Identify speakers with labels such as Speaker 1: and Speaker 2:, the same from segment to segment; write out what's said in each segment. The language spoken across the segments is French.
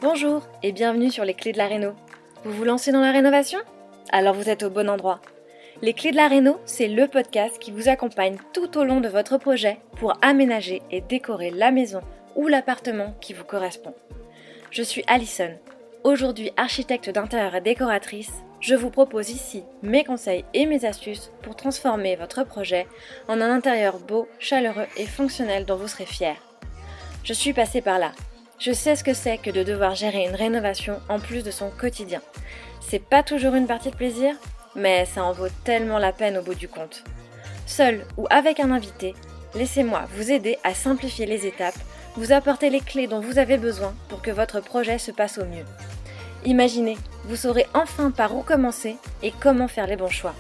Speaker 1: Bonjour et bienvenue sur les clés de la réno. Vous vous lancez dans la rénovation ? Alors vous êtes au bon endroit. Les clés de la réno, c'est le podcast qui vous accompagne tout au long de votre projet pour aménager et décorer la maison ou l'appartement qui vous correspond. Je suis Alison, aujourd'hui architecte d'intérieur et décoratrice. Je vous propose ici mes conseils et mes astuces pour transformer votre projet en un intérieur beau, chaleureux et fonctionnel dont vous serez fiers. Je suis passée par là. Je sais ce que c'est que de devoir gérer une rénovation en plus de son quotidien. C'est pas toujours une partie de plaisir, mais ça en vaut tellement la peine au bout du compte. Seul ou avec un invité, laissez-moi vous aider à simplifier les étapes, vous apporter les clés dont vous avez besoin pour que votre projet se passe au mieux. Imaginez, vous saurez enfin par où commencer et comment faire les bons choix.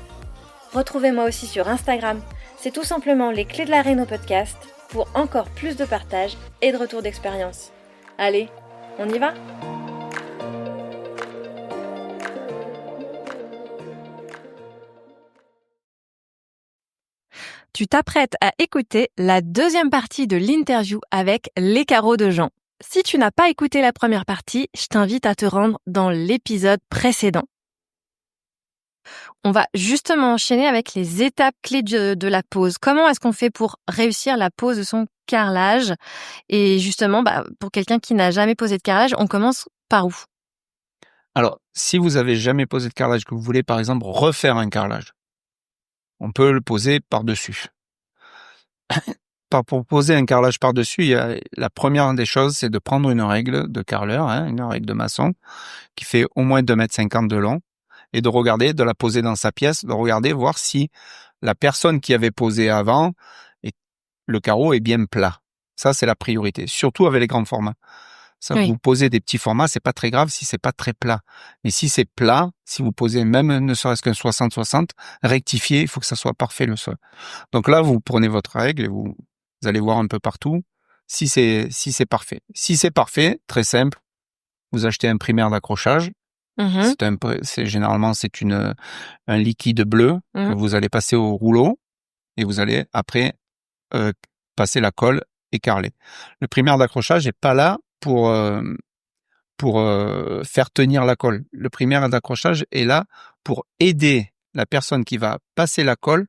Speaker 1: Retrouvez-moi aussi sur Instagram, c'est tout simplement les clés de la réno podcast pour encore plus de partage et de retour d'expérience. Allez, on y va ?
Speaker 2: Tu t'apprêtes à écouter la deuxième partie de l'interview avec les carreaux de Jean. Si tu n'as pas écouté la première partie, je t'invite à te rendre dans l'épisode précédent. On va justement enchaîner avec les étapes clés de la pose. Comment est-ce qu'on fait pour réussir la pose de son carrelage ? Et justement, pour quelqu'un qui n'a jamais posé de carrelage, on commence par où ?
Speaker 3: Alors, si vous avez jamais posé de carrelage, que vous voulez par exemple refaire un carrelage, on peut le poser par-dessus. Pour poser un carrelage par-dessus, la première des choses, c'est de prendre une règle de carreleur, une règle de maçon, qui fait au moins 2,50 m de long, et de regarder, de la poser dans sa pièce, de regarder, voir si la personne qui avait posé avant, le carreau est bien plat. Ça, c'est la priorité, surtout avec les grands formats. Ça,
Speaker 2: Oui.
Speaker 3: Vous posez des petits formats, c'est pas très grave si c'est pas très plat. Mais si c'est plat, si vous posez même ne serait-ce qu'un 60-60, rectifiez, il faut que ça soit parfait le sol. Donc là, vous prenez votre règle et vous allez voir un peu partout si c'est parfait. Si c'est parfait, très simple, vous achetez un primaire d'accrochage. Généralement c'est un liquide bleu que vous allez passer au rouleau et vous allez après passer la colle et carreler. Le primaire d'accrochage n'est pas là pour faire tenir la colle. Le primaire d'accrochage est là pour aider la personne qui va passer la colle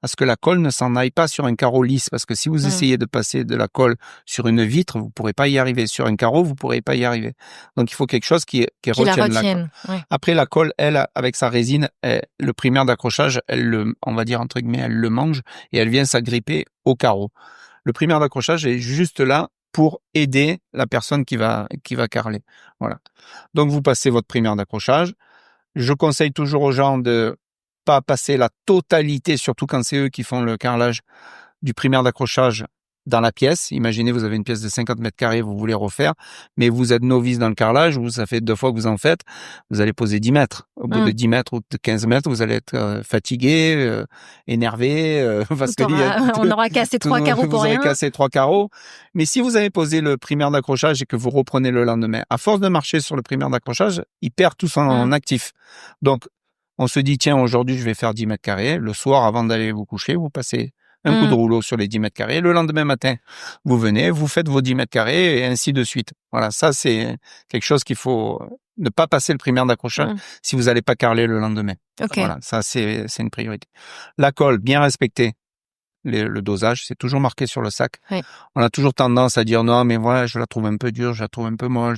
Speaker 3: à ce que la colle ne s'en aille pas sur un carreau lisse. Parce que si vous essayez de passer de la colle sur une vitre, vous pourrez pas y arriver. Sur un carreau, vous pourrez pas y arriver. Donc il faut quelque chose qui retienne la colle.
Speaker 2: Ouais.
Speaker 3: Après la colle, elle, avec sa résine, le primaire d'accrochage, on va dire entre guillemets, elle le mange et elle vient s'agripper au carreau. Le primaire d'accrochage est juste là pour aider la personne qui va carreler. Voilà. Donc vous passez votre primaire d'accrochage. Je conseille toujours aux gens de pas passer la totalité, surtout quand c'est eux qui font le carrelage, du primaire d'accrochage dans la pièce. Imaginez, vous avez une pièce de 50 mètres carrés, vous voulez refaire, mais vous êtes novice dans le carrelage, ça fait 2 fois que vous en faites, vous allez poser 10 mètres. Au bout de 10 mètres ou de 15 mètres, vous allez être fatigué, énervé, parce que
Speaker 2: on aura cassé 3 carreaux pour rien.
Speaker 3: Vous aurez cassé 3 carreaux. Mais si vous avez posé le primaire d'accrochage et que vous reprenez le lendemain, à force de marcher sur le primaire d'accrochage, il perd tout son actif. Donc, on se dit, tiens, aujourd'hui, je vais faire 10 mètres carrés. Le soir, avant d'aller vous coucher, vous passez un coup de rouleau sur les 10 mètres carrés. Le lendemain matin, vous venez, vous faites vos 10 mètres carrés et ainsi de suite. Voilà, ça, c'est quelque chose qu'il faut ne pas passer le primaire d'accrochage si vous n'allez pas carreler le lendemain.
Speaker 2: Okay.
Speaker 3: Voilà, ça, c'est une priorité. La colle, bien respectée. Le dosage, c'est toujours marqué sur le sac.
Speaker 2: Oui.
Speaker 3: On a toujours tendance à dire non, mais voilà, je la trouve un peu dure, je la trouve un peu molle,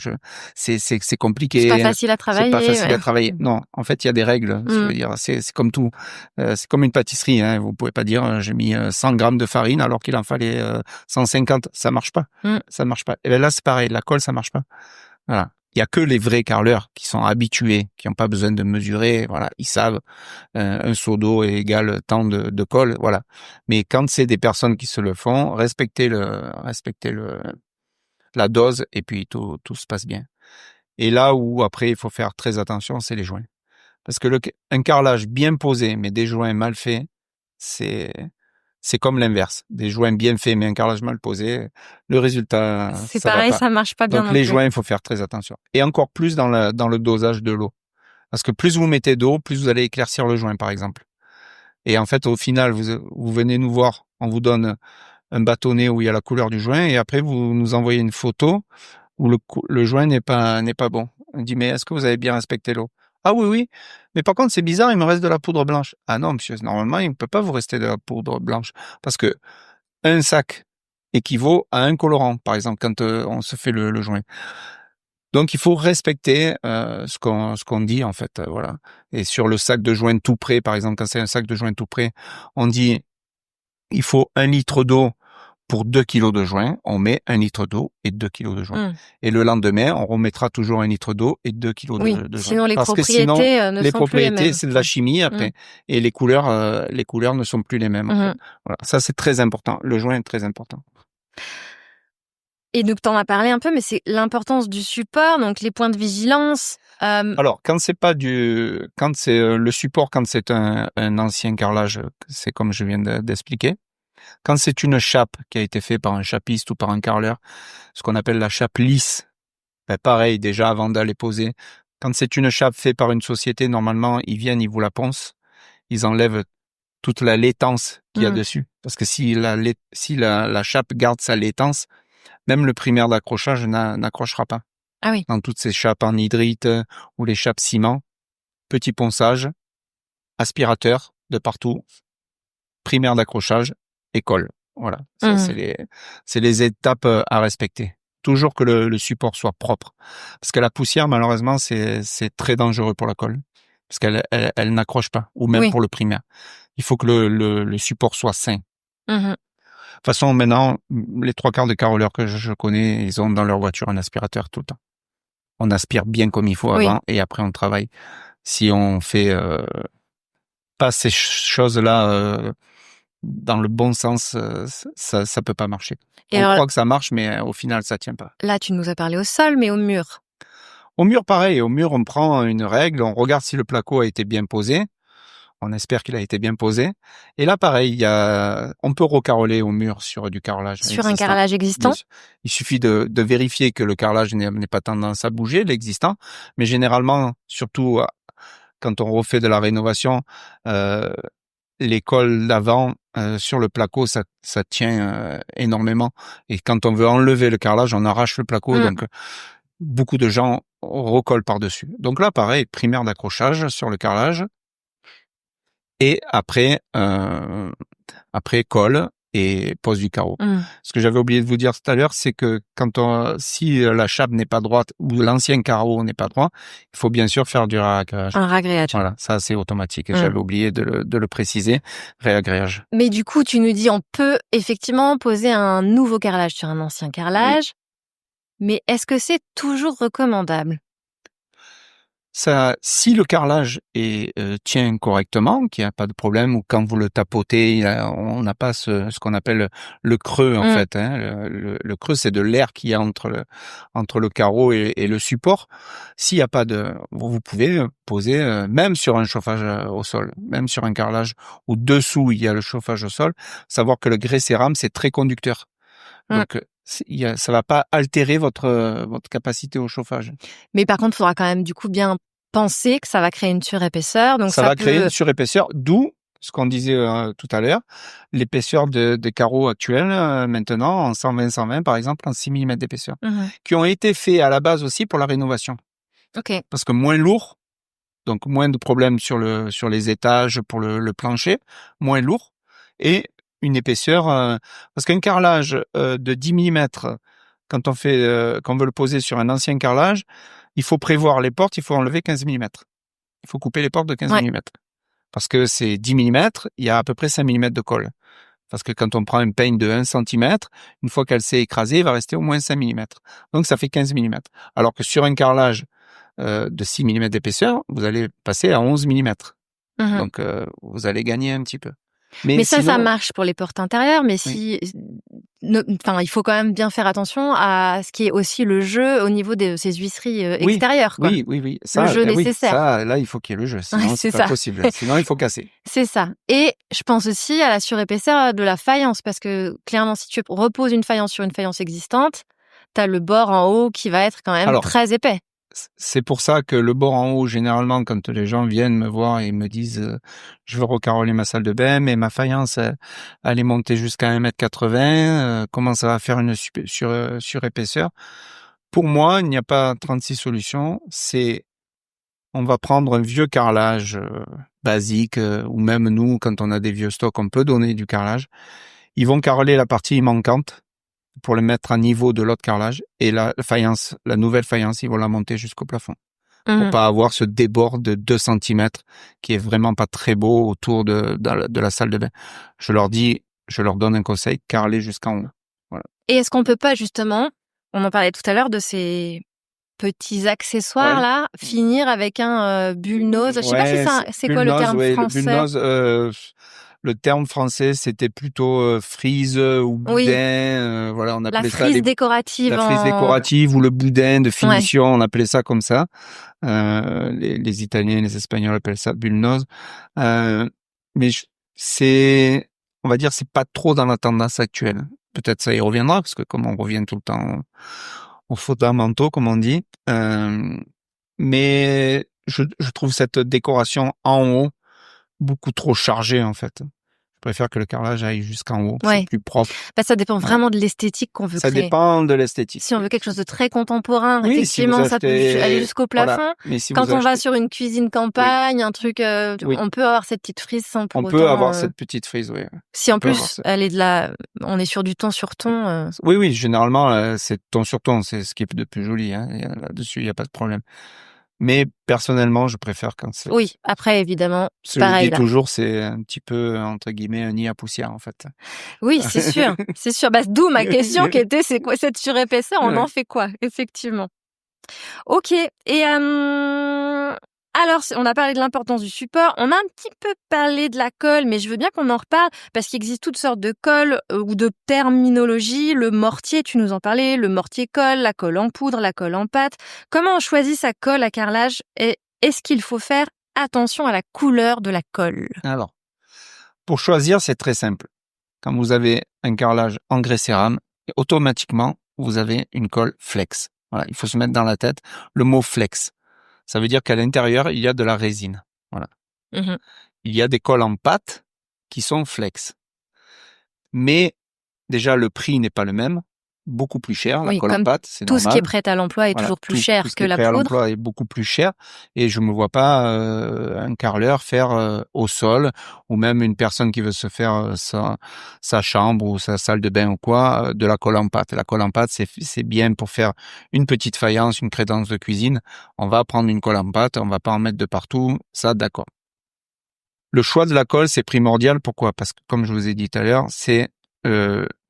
Speaker 3: c'est compliqué.
Speaker 2: C'est pas facile à travailler.
Speaker 3: C'est pas facile à travailler. Non, en fait, il y a des règles. Je veux dire, c'est comme tout. C'est comme une pâtisserie. Vous pouvez pas dire j'ai mis 100 grammes de farine alors qu'il en fallait 150. Ça marche pas. Ça marche pas. Et bien là, c'est pareil. La colle, ça marche pas. Voilà. Il y a que les vrais carreleurs qui sont habitués, qui n'ont pas besoin de mesurer. Voilà, ils savent un seau d'eau est égal tant de colle. Voilà. Mais quand c'est des personnes qui se le font, respectez la dose et puis tout se passe bien. Et là où après il faut faire très attention, c'est les joints, parce que un carrelage bien posé mais des joints mal faits, c'est comme l'inverse. Des joints bien faits mais un carrelage mal posé, le résultat,
Speaker 2: c'est
Speaker 3: ça
Speaker 2: pareil,
Speaker 3: va pas.
Speaker 2: ça marche pas bien.
Speaker 3: Donc les joints, il faut faire très attention. Et encore plus dans le dosage de l'eau. Parce que plus vous mettez d'eau, plus vous allez éclaircir le joint, par exemple. Et en fait, au final, vous venez nous voir, on vous donne un bâtonnet où il y a la couleur du joint et après vous nous envoyez une photo où le joint n'est pas bon. On dit, mais est-ce que vous avez bien respecté l'eau? Ah oui, oui. Mais par contre, c'est bizarre, il me reste de la poudre blanche. Ah non, monsieur, normalement, il ne peut pas vous rester de la poudre blanche. Parce que un sac équivaut à un colorant, par exemple, quand on se fait le joint. Donc, il faut respecter ce qu'on dit, en fait. Voilà. Et sur le sac de joint tout prêt, par exemple, quand c'est un sac de joint tout prêt, on dit, il faut 1 litre d'eau pour 2 kilos de joint, on met 1 litre d'eau et 2 kilos de joint. Et le lendemain, on remettra toujours 1 litre d'eau et 2 kilos de joint.
Speaker 2: Sinon les
Speaker 3: Parce
Speaker 2: propriétés
Speaker 3: que sinon,
Speaker 2: ne
Speaker 3: les
Speaker 2: sont plus les
Speaker 3: propriétés,
Speaker 2: mêmes.
Speaker 3: c'est de la chimie après. Et les couleurs ne sont plus les mêmes. En fait. Voilà. Ça, c'est très important. Le joint est très important.
Speaker 2: Et donc, t'en as parlé un peu, mais c'est l'importance du support, donc les points de vigilance.
Speaker 3: Alors, quand c'est le support, quand c'est un ancien carrelage, c'est comme je viens d'expliquer. Quand c'est une chape qui a été faite par un chapiste ou par un carreleur, ce qu'on appelle la chape lisse, pareil, déjà avant d'aller poser. Quand c'est une chape faite par une société, normalement, ils viennent, ils vous la poncent, ils enlèvent toute la laitance qu'il y a dessus. Parce que si la chape garde sa laitance, même le primaire d'accrochage n'accrochera pas.
Speaker 2: Ah oui.
Speaker 3: Dans toutes ces chapes en hydrite ou les chapes ciment, petit ponçage, aspirateur de partout, primaire d'accrochage et colle. Voilà. Ça, c'est les étapes à respecter. Toujours que le support soit propre. Parce que la poussière, malheureusement, c'est très dangereux pour la colle. Parce qu'elle n'accroche pas. Ou même pour le primaire. Il faut que le support soit sain. De toute façon, maintenant, les 3/4 des carreleurs que je connais, ils ont dans leur voiture un aspirateur tout le temps. On aspire bien comme il faut avant et après on travaille. Si on fait pas ces choses-là dans le bon sens, ça peut pas marcher. On croit que ça marche, mais au final, ça tient pas.
Speaker 2: Là, tu nous as parlé au sol, mais au mur.
Speaker 3: Au mur, pareil. Au mur, on prend une règle, on regarde si le placo a été bien posé. On espère qu'il a été bien posé. Et là, pareil, on peut recarreler au mur sur du carrelage.
Speaker 2: Sur un carrelage existant?
Speaker 3: Il suffit de vérifier que le carrelage n'est pas tendance à bouger, l'existant. Mais généralement, surtout quand on refait de la rénovation, les cols d'avant sur le placo, ça tient énormément. Et quand on veut enlever le carrelage, on arrache le placo. Donc, beaucoup de gens recollent par-dessus. Donc là, pareil, primaire d'accrochage sur le carrelage. Et après colle et pose du carreau. Ce que j'avais oublié de vous dire tout à l'heure, c'est que si la chape n'est pas droite ou l'ancien carreau n'est pas droit, il faut bien sûr faire du réagréage.
Speaker 2: Un ragréage.
Speaker 3: Voilà, ça c'est automatique. J'avais oublié de le préciser, réagréage.
Speaker 2: Mais du coup, tu nous dis, on peut effectivement poser un nouveau carrelage sur un ancien carrelage, mais est-ce que c'est toujours recommandable?
Speaker 3: Ça, si le carrelage tient correctement, qu'il n'y a pas de problème, ou quand vous le tapotez, on n'a pas ce qu'on appelle le creux en fait. Hein. Le creux, c'est de l'air qu'il y a entre le carreau et le support. S'il n'y a pas vous pouvez poser même sur un chauffage au sol, même sur un carrelage où dessous il y a le chauffage au sol. Savoir que le grès cérame, c'est très conducteur. Donc ça va pas altérer votre capacité au chauffage.
Speaker 2: Mais par contre, il faudra quand même du coup bien penser que ça va créer une surépaisseur. Donc
Speaker 3: ça va créer une surépaisseur, d'où ce qu'on disait tout à l'heure, l'épaisseur des carreaux actuels maintenant en 120-120 par exemple en 6 mm d'épaisseur, qui ont été faits à la base aussi pour la rénovation. Parce que moins lourd, donc moins de problèmes sur les étages, pour le plancher, moins lourd et une épaisseur, parce qu'un carrelage de 10 mm, quand on veut le poser sur un ancien carrelage, il faut prévoir les portes, il faut enlever 15 mm. Il faut couper les portes de 15 mm. Parce que c'est 10 mm, il y a à peu près 5 mm de colle. Parce que quand on prend un peigne de 1 cm, une fois qu'elle s'est écrasée, il va rester au moins 5 mm. Donc ça fait 15 mm. Alors que sur un carrelage de 6 mm d'épaisseur, vous allez passer à 11 mm. Donc vous allez gagner un petit peu.
Speaker 2: Mais sinon, ça marche pour les portes intérieures, mais il faut quand même bien faire attention à ce qui est aussi le jeu au niveau de ces huisseries extérieures. Quoi.
Speaker 3: Oui. Ça,
Speaker 2: le jeu nécessaire.
Speaker 3: Ça, là, il faut qu'il y ait le jeu, sinon c'est pas possible. Sinon, il faut casser.
Speaker 2: C'est ça. Et je pense aussi à la surépaisseur de la faïence, parce que clairement, si tu reposes une faïence sur une faïence existante, t'as le bord en haut qui va être quand même très épais.
Speaker 3: C'est pour ça que le bord en haut, généralement, quand les gens viennent me voir et me disent je veux recarreler ma salle de bain, mais ma faïence, elle est montée jusqu'à 1,80 m, comment ça va faire une surépaisseur? Pour moi, il n'y a pas 36 solutions. On va prendre un vieux carrelage basique, ou même nous, quand on a des vieux stocks, on peut donner du carrelage. Ils vont carreler la partie manquante pour le mettre à niveau de l'autre carrelage, et la nouvelle faïence, ils vont la monter jusqu'au plafond. Pour pas avoir ce débord de 2 centimètres qui est vraiment pas très beau autour de la salle de bain. Je leur donne un conseil, carreler jusqu'en haut. Voilà.
Speaker 2: Et est-ce qu'on peut pas justement, on en parlait tout à l'heure de ces petits accessoires là, finir avec un bullnose. Je sais pas si c'est quoi le terme français.
Speaker 3: Le bullnose, le terme français, c'était plutôt frise ou boudin. Voilà, on appelait
Speaker 2: la frise décorative.
Speaker 3: La frise décorative ou le boudin de finition, on appelait ça comme ça. Les Italiens, les Espagnols appellent ça bullnose. Mais on va dire, c'est pas trop dans la tendance actuelle. Peut-être ça y reviendra, parce que comme on revient tout le temps aux fondamentaux, comme on dit. Mais je trouve cette décoration en haut beaucoup trop chargée, en fait. Je préfère que le carrelage aille jusqu'en haut, c'est plus propre.
Speaker 2: Ça dépend vraiment de l'esthétique qu'on veut créer.
Speaker 3: Ça dépend de l'esthétique.
Speaker 2: Si on veut quelque chose de très contemporain, effectivement, ça peut aller jusqu'au plafond. Voilà. Mais si quand on va sur une cuisine campagne, un truc, on peut avoir cette petite frise sans pour autant...
Speaker 3: On peut avoir cette petite frise, oui.
Speaker 2: Si en plus, on est sur du ton sur ton...
Speaker 3: Oui, généralement, c'est ton sur ton, c'est ce qui est de plus joli. Hein. Là-dessus, il n'y a pas de problème. Mais personnellement, je préfère quand c'est...
Speaker 2: Oui, après, évidemment,
Speaker 3: pareil. Je dis toujours, c'est un petit peu, entre guillemets, un nid à poussière, en fait.
Speaker 2: Oui, c'est sûr, c'est sûr. D'où ma question qui était, c'est quoi cette surépaisseur? On en fait quoi, effectivement. Ok, et alors, on a parlé de l'importance du support, on a un petit peu parlé de la colle, mais je veux bien qu'on en reparle, parce qu'il existe toutes sortes de colles ou de terminologie. Le mortier, tu nous en parlais, le mortier-colle, la colle en poudre, la colle en pâte. Comment on choisit sa colle à carrelage et est-ce qu'il faut faire attention à la couleur de la colle?
Speaker 3: Alors, pour choisir, c'est très simple. Quand vous avez un carrelage en grès cérame, automatiquement, vous avez une colle flex. Voilà, il faut se mettre dans la tête le mot flex. Ça veut dire qu'à l'intérieur, il y a de la résine. Voilà. Il y a des colles en pâte qui sont flex. Mais déjà, le prix n'est pas le même. Beaucoup plus cher. La colle en pâte, c'est normal.
Speaker 2: Tout ce qui est prêt à l'emploi est toujours plus cher que la poudre. Tout ce qui est prêt à l'emploi
Speaker 3: est beaucoup plus cher. Et je me vois pas un carreleur faire au sol, ou même une personne qui veut se faire sa chambre ou sa salle de bain ou quoi, de la colle en pâte. La colle en pâte, c'est bien pour faire une petite faïence, une crédence de cuisine. On va prendre une colle en pâte, on va pas en mettre de partout. Ça, d'accord. Le choix de la colle, c'est primordial. Pourquoi? Parce que, comme je vous ai dit tout à l'heure, c'est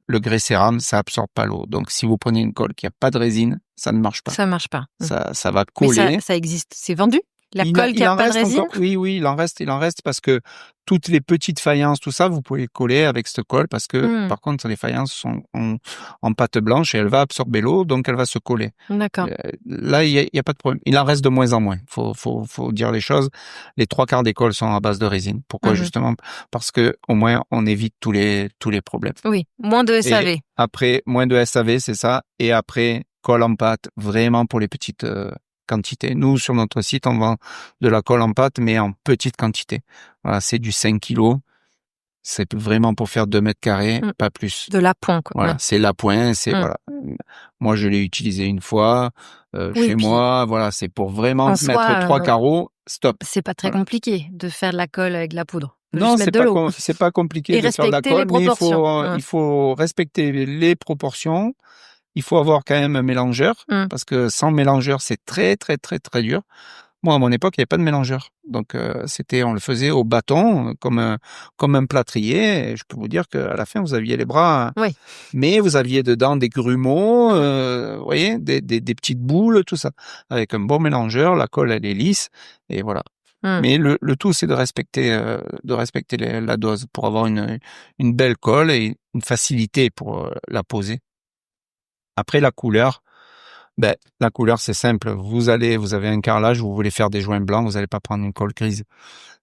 Speaker 3: le grès cérame, ça absorbe pas l'eau. Donc, si vous prenez une colle qui a pas de résine, ça ne marche pas.
Speaker 2: Ça marche pas.
Speaker 3: Ça va coller.
Speaker 2: Mais ça existe. C'est vendu? La colle qui a pas de résine?
Speaker 3: Encore, oui, il en reste parce que toutes les petites faïences, tout ça, vous pouvez coller avec cette colle parce que, par contre, les faïences sont en pâte blanche et elle va absorber l'eau, donc elle va se coller.
Speaker 2: D'accord.
Speaker 3: Là, il y a pas de problème. Il en reste de moins en moins. Faut dire les choses. Les 3/4 des colles sont à base de résine. Pourquoi? Justement, parce que, au moins, on évite tous les problèmes.
Speaker 2: Oui. Moins de SAV.
Speaker 3: Et après, moins de SAV, c'est ça. Et après, colle en pâte, vraiment pour les petites, quantité. Nous, sur notre site, on vend de la colle en pâte, mais en petite quantité. Voilà, c'est du 5 kilos. C'est vraiment pour faire 2 mètres carrés, pas plus.
Speaker 2: De l'appoint, quoi.
Speaker 3: Voilà, c'est l'appoint, voilà. Moi, je l'ai utilisé une fois, chez moi. Voilà, c'est pour vraiment mettre 3 carreaux, stop.
Speaker 2: C'est pas très compliqué de faire de la colle avec de la poudre.
Speaker 3: Non, c'est pas compliqué de faire de la colle, mais il faut respecter les proportions. Il faut avoir quand même un mélangeur, parce que sans mélangeur, c'est très, très, très, très dur. Moi, à mon époque, il n'y avait pas de mélangeur. Donc, on le faisait au bâton, comme un plâtrier. Et je peux vous dire qu'à la fin, vous aviez les bras.
Speaker 2: Oui.
Speaker 3: Mais vous aviez dedans des grumeaux, vous voyez, des petites boules, tout ça. Avec un bon mélangeur, la colle, elle est lisse. Et voilà. Mais le tout, c'est de respecter la dose pour avoir une belle colle et une facilité pour la poser. Après, la couleur, la couleur, c'est simple. Vous avez un carrelage, vous voulez faire des joints blancs, vous n'allez pas prendre une colle grise.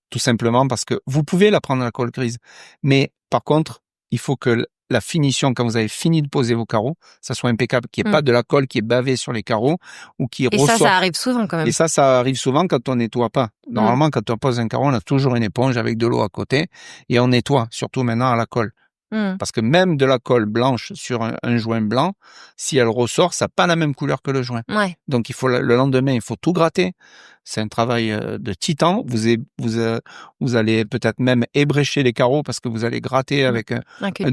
Speaker 3: Tout simplement parce que vous pouvez la prendre la colle grise. Mais, par contre, il faut que la finition, quand vous avez fini de poser vos carreaux, ça soit impeccable, qu'il n'y ait pas de la colle qui est bavée sur les carreaux ou qui ressort.
Speaker 2: Et ça arrive souvent quand même.
Speaker 3: Et ça arrive souvent quand on nettoie pas. Normalement, quand on pose un carreau, on a toujours une éponge avec de l'eau à côté et on nettoie, surtout maintenant à la colle. Parce que même de la colle blanche sur un joint blanc, si elle ressort, ça n'a pas la même couleur que le joint.
Speaker 2: Ouais.
Speaker 3: Donc il faut le lendemain, il faut tout gratter. C'est un travail de titan. Vous allez peut-être même ébrécher les carreaux parce que vous allez gratter avec un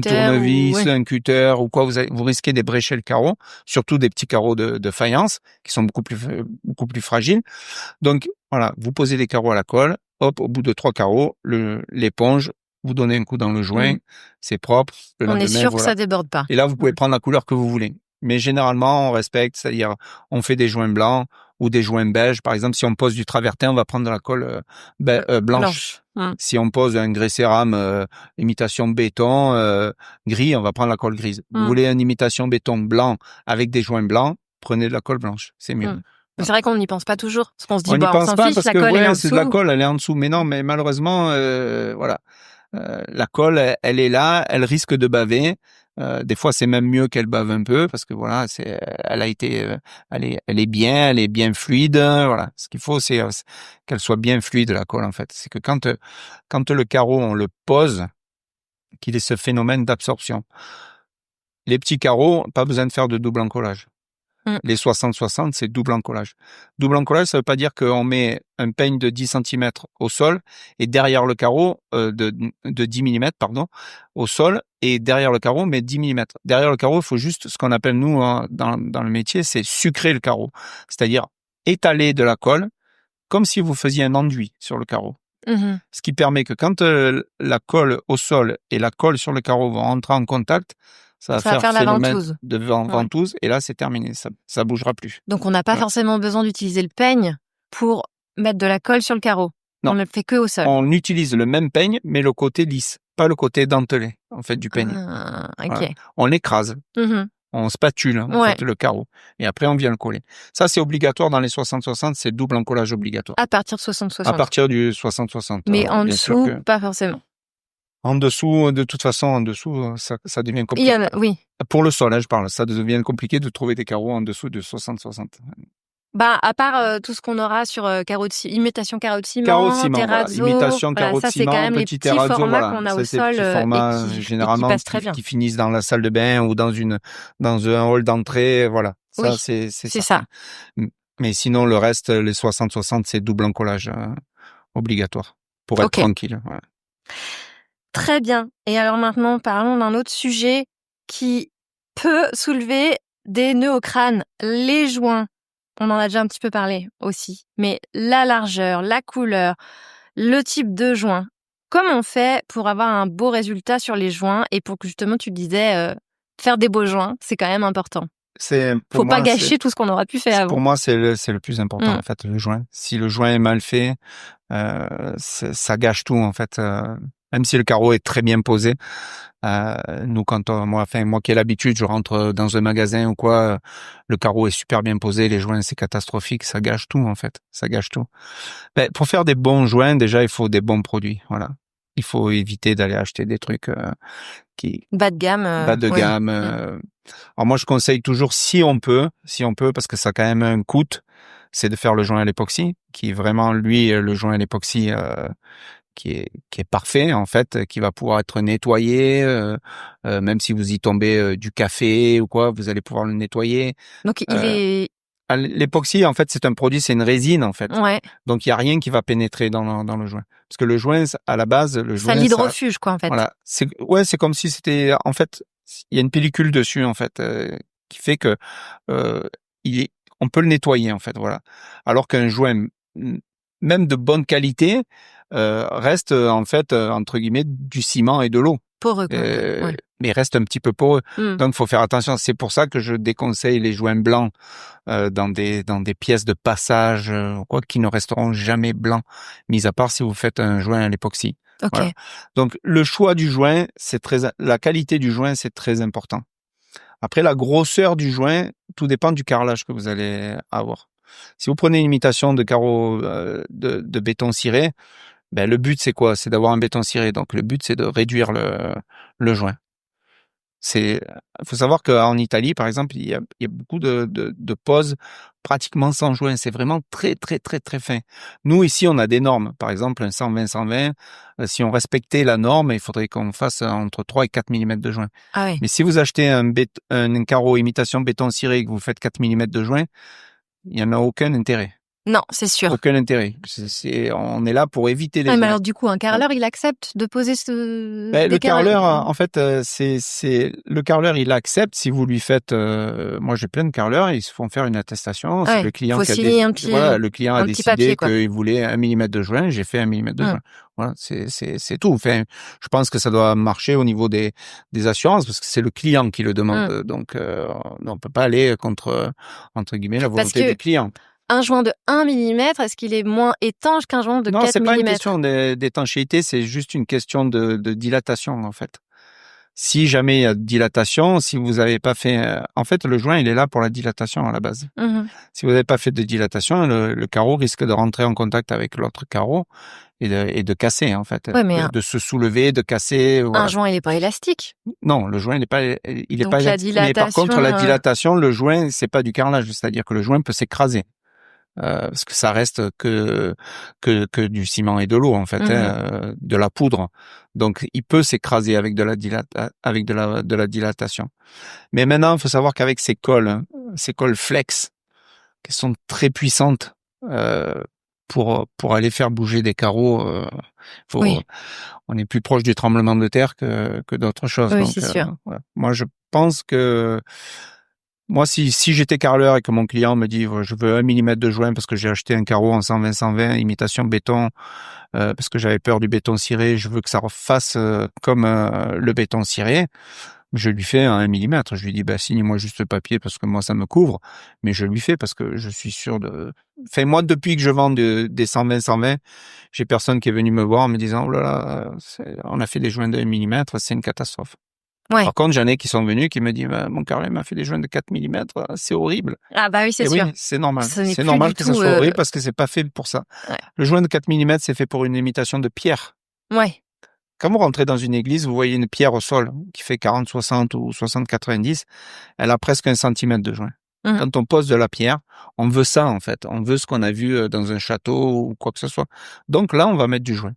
Speaker 3: tournevis, un cutter ou quoi. Vous risquez d'ébrécher le carreau, surtout des petits carreaux de faïence qui sont beaucoup plus fragiles. Donc voilà, vous posez les carreaux à la colle. Hop, au bout de 3 carreaux, l'éponge. Vous donnez un coup dans le joint, c'est propre.
Speaker 2: On est sûr que ça déborde pas.
Speaker 3: Et là, vous pouvez prendre la couleur que vous voulez. Mais généralement, on respecte, c'est-à-dire on fait des joints blancs ou des joints beiges. Par exemple, si on pose du travertin, on va prendre de la colle blanche. Si on pose un grès cérame imitation béton gris, on va prendre la colle grise. Vous voulez une imitation béton blanc avec des joints blancs, prenez de la colle blanche, c'est mieux.
Speaker 2: C'est vrai qu'on n'y pense pas toujours, parce qu'on se dit,
Speaker 3: on n'y pense
Speaker 2: s'en
Speaker 3: pas
Speaker 2: fiche,
Speaker 3: parce
Speaker 2: la
Speaker 3: que
Speaker 2: colle elle est en dessous.
Speaker 3: c'est de la colle, elle est en dessous. Mais non, mais malheureusement, voilà. La colle, elle est là, elle risque de baver. Des fois, c'est même mieux qu'elle bave un peu parce que voilà, elle est bien fluide. Voilà, ce qu'il faut, c'est qu'elle soit bien fluide la colle en fait. C'est que quand le carreau on le pose, qu'il ait ce phénomène d'absorption. Les petits carreaux, pas besoin de faire de double encollage. Les 60-60, c'est double encollage. Double encollage, ça veut pas dire qu'on met un peigne de 10 cm au sol et derrière le carreau, de 10 mm, pardon, au sol et derrière le carreau, on met 10 mm. Derrière le carreau, il faut juste ce qu'on appelle, nous, dans le métier, c'est sucrer le carreau. C'est-à-dire étaler de la colle comme si vous faisiez un enduit sur le carreau. Ce qui permet que quand la colle au sol et la colle sur le carreau vont entrer en contact, ça va faire
Speaker 2: la ventouse.
Speaker 3: De ventouse, et là, c'est terminé. Ça bougera plus.
Speaker 2: Donc, on n'a pas forcément besoin d'utiliser le peigne pour mettre de la colle sur le carreau. Non. On ne le fait que au sol.
Speaker 3: On utilise le même peigne, mais le côté lisse, pas le côté dentelé, en fait, du peigne.
Speaker 2: Okay.
Speaker 3: Voilà. On l'écrase. On spatule, en fait, le carreau. Et après, on vient le coller. Ça, c'est obligatoire dans les 60-60, c'est double encollage obligatoire.
Speaker 2: À partir de 60-60.
Speaker 3: À partir du 60-60.
Speaker 2: Mais en dessous, pas forcément.
Speaker 3: En dessous, de toute façon, ça devient compliqué.
Speaker 2: Oui.
Speaker 3: Pour le sol, je parle. Ça devient compliqué de trouver des carreaux en dessous de 60-60.
Speaker 2: À part tout ce qu'on aura sur imitation carreau de ciment, terrazzo,
Speaker 3: imitation carreau de
Speaker 2: ça,
Speaker 3: ciment,
Speaker 2: c'est quand même les petits formats qu'on a au sol
Speaker 3: généralement, qui finissent dans la salle de bain ou dans un hall d'entrée, voilà. Ça, c'est
Speaker 2: ça.
Speaker 3: Mais sinon, le reste, les 60-60, c'est double encollage obligatoire pour être tranquille. Voilà.
Speaker 2: Très bien. Et alors maintenant, parlons d'un autre sujet qui peut soulever des nœuds au crâne, les joints. On en a déjà un petit peu parlé aussi. Mais la largeur, la couleur, le type de joint. Comment on fait pour avoir un beau résultat sur les joints et pour que justement, tu disais, faire des beaux joints, c'est quand même important. Faut pas gâcher tout ce qu'on aura pu faire avant.
Speaker 3: Pour moi, c'est le plus important, en fait, le joint. Si le joint est mal fait, ça gâche tout, en fait. Même si le carreau est très bien posé, nous, moi qui ai l'habitude, je rentre dans un magasin ou quoi, le carreau est super bien posé, les joints c'est catastrophique, ça gâche tout en fait, ça gâche tout. Pour faire des bons joints, déjà il faut des bons produits, voilà. Il faut éviter d'aller acheter des trucs
Speaker 2: bas de gamme.
Speaker 3: gamme. Alors moi je conseille toujours si on peut, parce que ça a quand même un coût, c'est de faire le joint à l'époxy, qui est vraiment le joint à l'époxy. Qui est parfait en fait, qui va pouvoir être nettoyé, même si vous y tombez du café ou quoi, vous allez pouvoir le nettoyer.
Speaker 2: Donc
Speaker 3: l'époxy en fait c'est un produit, c'est une résine en fait.
Speaker 2: Ouais.
Speaker 3: Donc il y a rien qui va pénétrer dans le joint, parce que le joint à la base,
Speaker 2: c'est un l'hydrofuge quoi en fait.
Speaker 3: Voilà, c'est comme si c'était en fait il y a une pellicule dessus en fait qui fait que on peut le nettoyer en fait, voilà. Alors qu'un joint même de bonne qualité reste en fait entre guillemets du ciment et de l'eau.
Speaker 2: Poreux,
Speaker 3: mais reste un petit peu poreux. Donc faut faire attention. C'est pour ça que je déconseille les joints blancs dans des pièces de passage quoi, qui ne resteront jamais blancs, mis à part si vous faites un joint à l'époxy. Voilà. Donc le choix du joint, la qualité du joint, c'est très important. Après la grosseur du joint, tout dépend du carrelage que vous allez avoir. Si vous prenez une imitation de carreau de béton ciré, le but c'est quoi? C'est d'avoir un béton ciré. Donc le but c'est de réduire le joint. Faut savoir qu'en Italie, par exemple, il y a beaucoup de poses pratiquement sans joint. C'est vraiment très, très, très, très fin. Nous, ici, on a des normes. Par exemple, un 120-120, si on respectait la norme, il faudrait qu'on fasse entre 3 et 4 millimètres de joint.
Speaker 2: Ah ouais.
Speaker 3: Mais si vous achetez un carreau imitation béton ciré et que vous faites 4 millimètres de joint, il n'y en a aucun intérêt.
Speaker 2: Non, c'est sûr.
Speaker 3: Aucun intérêt. On est là pour éviter les
Speaker 2: mais
Speaker 3: joints.
Speaker 2: alors du coup, un carreleur, il accepte de poser
Speaker 3: Le carreleur, en fait, c'est le carreleur, il accepte si vous lui faites. Moi, j'ai plein de carreleurs, ils se font faire une attestation.
Speaker 2: Ouais,
Speaker 3: C'est le client
Speaker 2: faut
Speaker 3: qui a
Speaker 2: signer un petit,
Speaker 3: le client a
Speaker 2: un petit
Speaker 3: décidé
Speaker 2: papier, quoi.
Speaker 3: qu'il voulait 1 millimètre de joint. J'ai fait 1 millimètre de joint. Voilà, c'est tout. Enfin, je pense que ça doit marcher au niveau des assurances parce que c'est le client qui le demande. Donc, on peut pas aller contre entre guillemets la volonté du client.
Speaker 2: Un joint de 1 mm, est-ce qu'il est moins étanche qu'un joint de 4 mm?
Speaker 3: Non, c'est pas une question d'étanchéité, c'est juste une question de dilatation, en fait. Si jamais il y a dilatation, si vous avez pas fait, en fait, le joint, il est là pour la dilatation à la base. Si vous n'avez pas fait de dilatation, le carreau risque de rentrer en contact avec l'autre carreau et de casser, en fait.
Speaker 2: Ouais, mais
Speaker 3: de se soulever, de casser. Voilà.
Speaker 2: Un joint, il est pas élastique.
Speaker 3: Non, le joint, il est pas
Speaker 2: Donc,
Speaker 3: élastique. Mais par contre, la dilatation, le joint, c'est pas du carrelage. C'est-à-dire que le joint peut s'écraser. Parce que ça reste que du ciment et de l'eau en fait, de la poudre. Donc il peut s'écraser avec de la dilatation. Mais maintenant, il faut savoir qu'avec ces cols flex, qui sont très puissantes pour aller faire bouger des carreaux, on est plus proche du tremblement de terre que d'autres choses.
Speaker 2: Oui,
Speaker 3: donc,
Speaker 2: c'est sûr.
Speaker 3: Voilà. Moi, je pense que moi, si j'étais carreleur et que mon client me dit je veux 1 millimètre de joint parce que j'ai acheté un carreau en 120-120 imitation béton parce que j'avais peur du béton ciré, je veux que ça refasse comme le béton ciré, je lui fais un 1 millimètre. Je lui dis signe-moi juste le papier parce que moi ça me couvre, mais je lui fais parce que je suis sûr de. Enfin, moi, depuis que je vends des 120-120, j'ai personne qui est venu me voir en me disant oh là là, on a fait des joints de 1 millimètre, c'est une catastrophe.
Speaker 2: Ouais.
Speaker 3: Par contre, j'en ai qui sont venus, qui me disent mon carreleur m'a fait des joints de 4 mm, c'est horrible.
Speaker 2: Ah bah oui, c'est sûr.
Speaker 3: Oui, c'est normal.
Speaker 2: C'est
Speaker 3: normal que ça soit horrible parce que c'est pas fait pour ça.
Speaker 2: Ouais.
Speaker 3: Le joint de 4 mm, c'est fait pour une imitation de pierre.
Speaker 2: Ouais.
Speaker 3: Quand vous rentrez dans une église, vous voyez une pierre au sol qui fait 40-60 ou 60-90, elle a presque 1 centimètre de joint. Quand on pose de la pierre, on veut ça en fait. On veut ce qu'on a vu dans un château ou quoi que ce soit. Donc là, on va mettre du joint.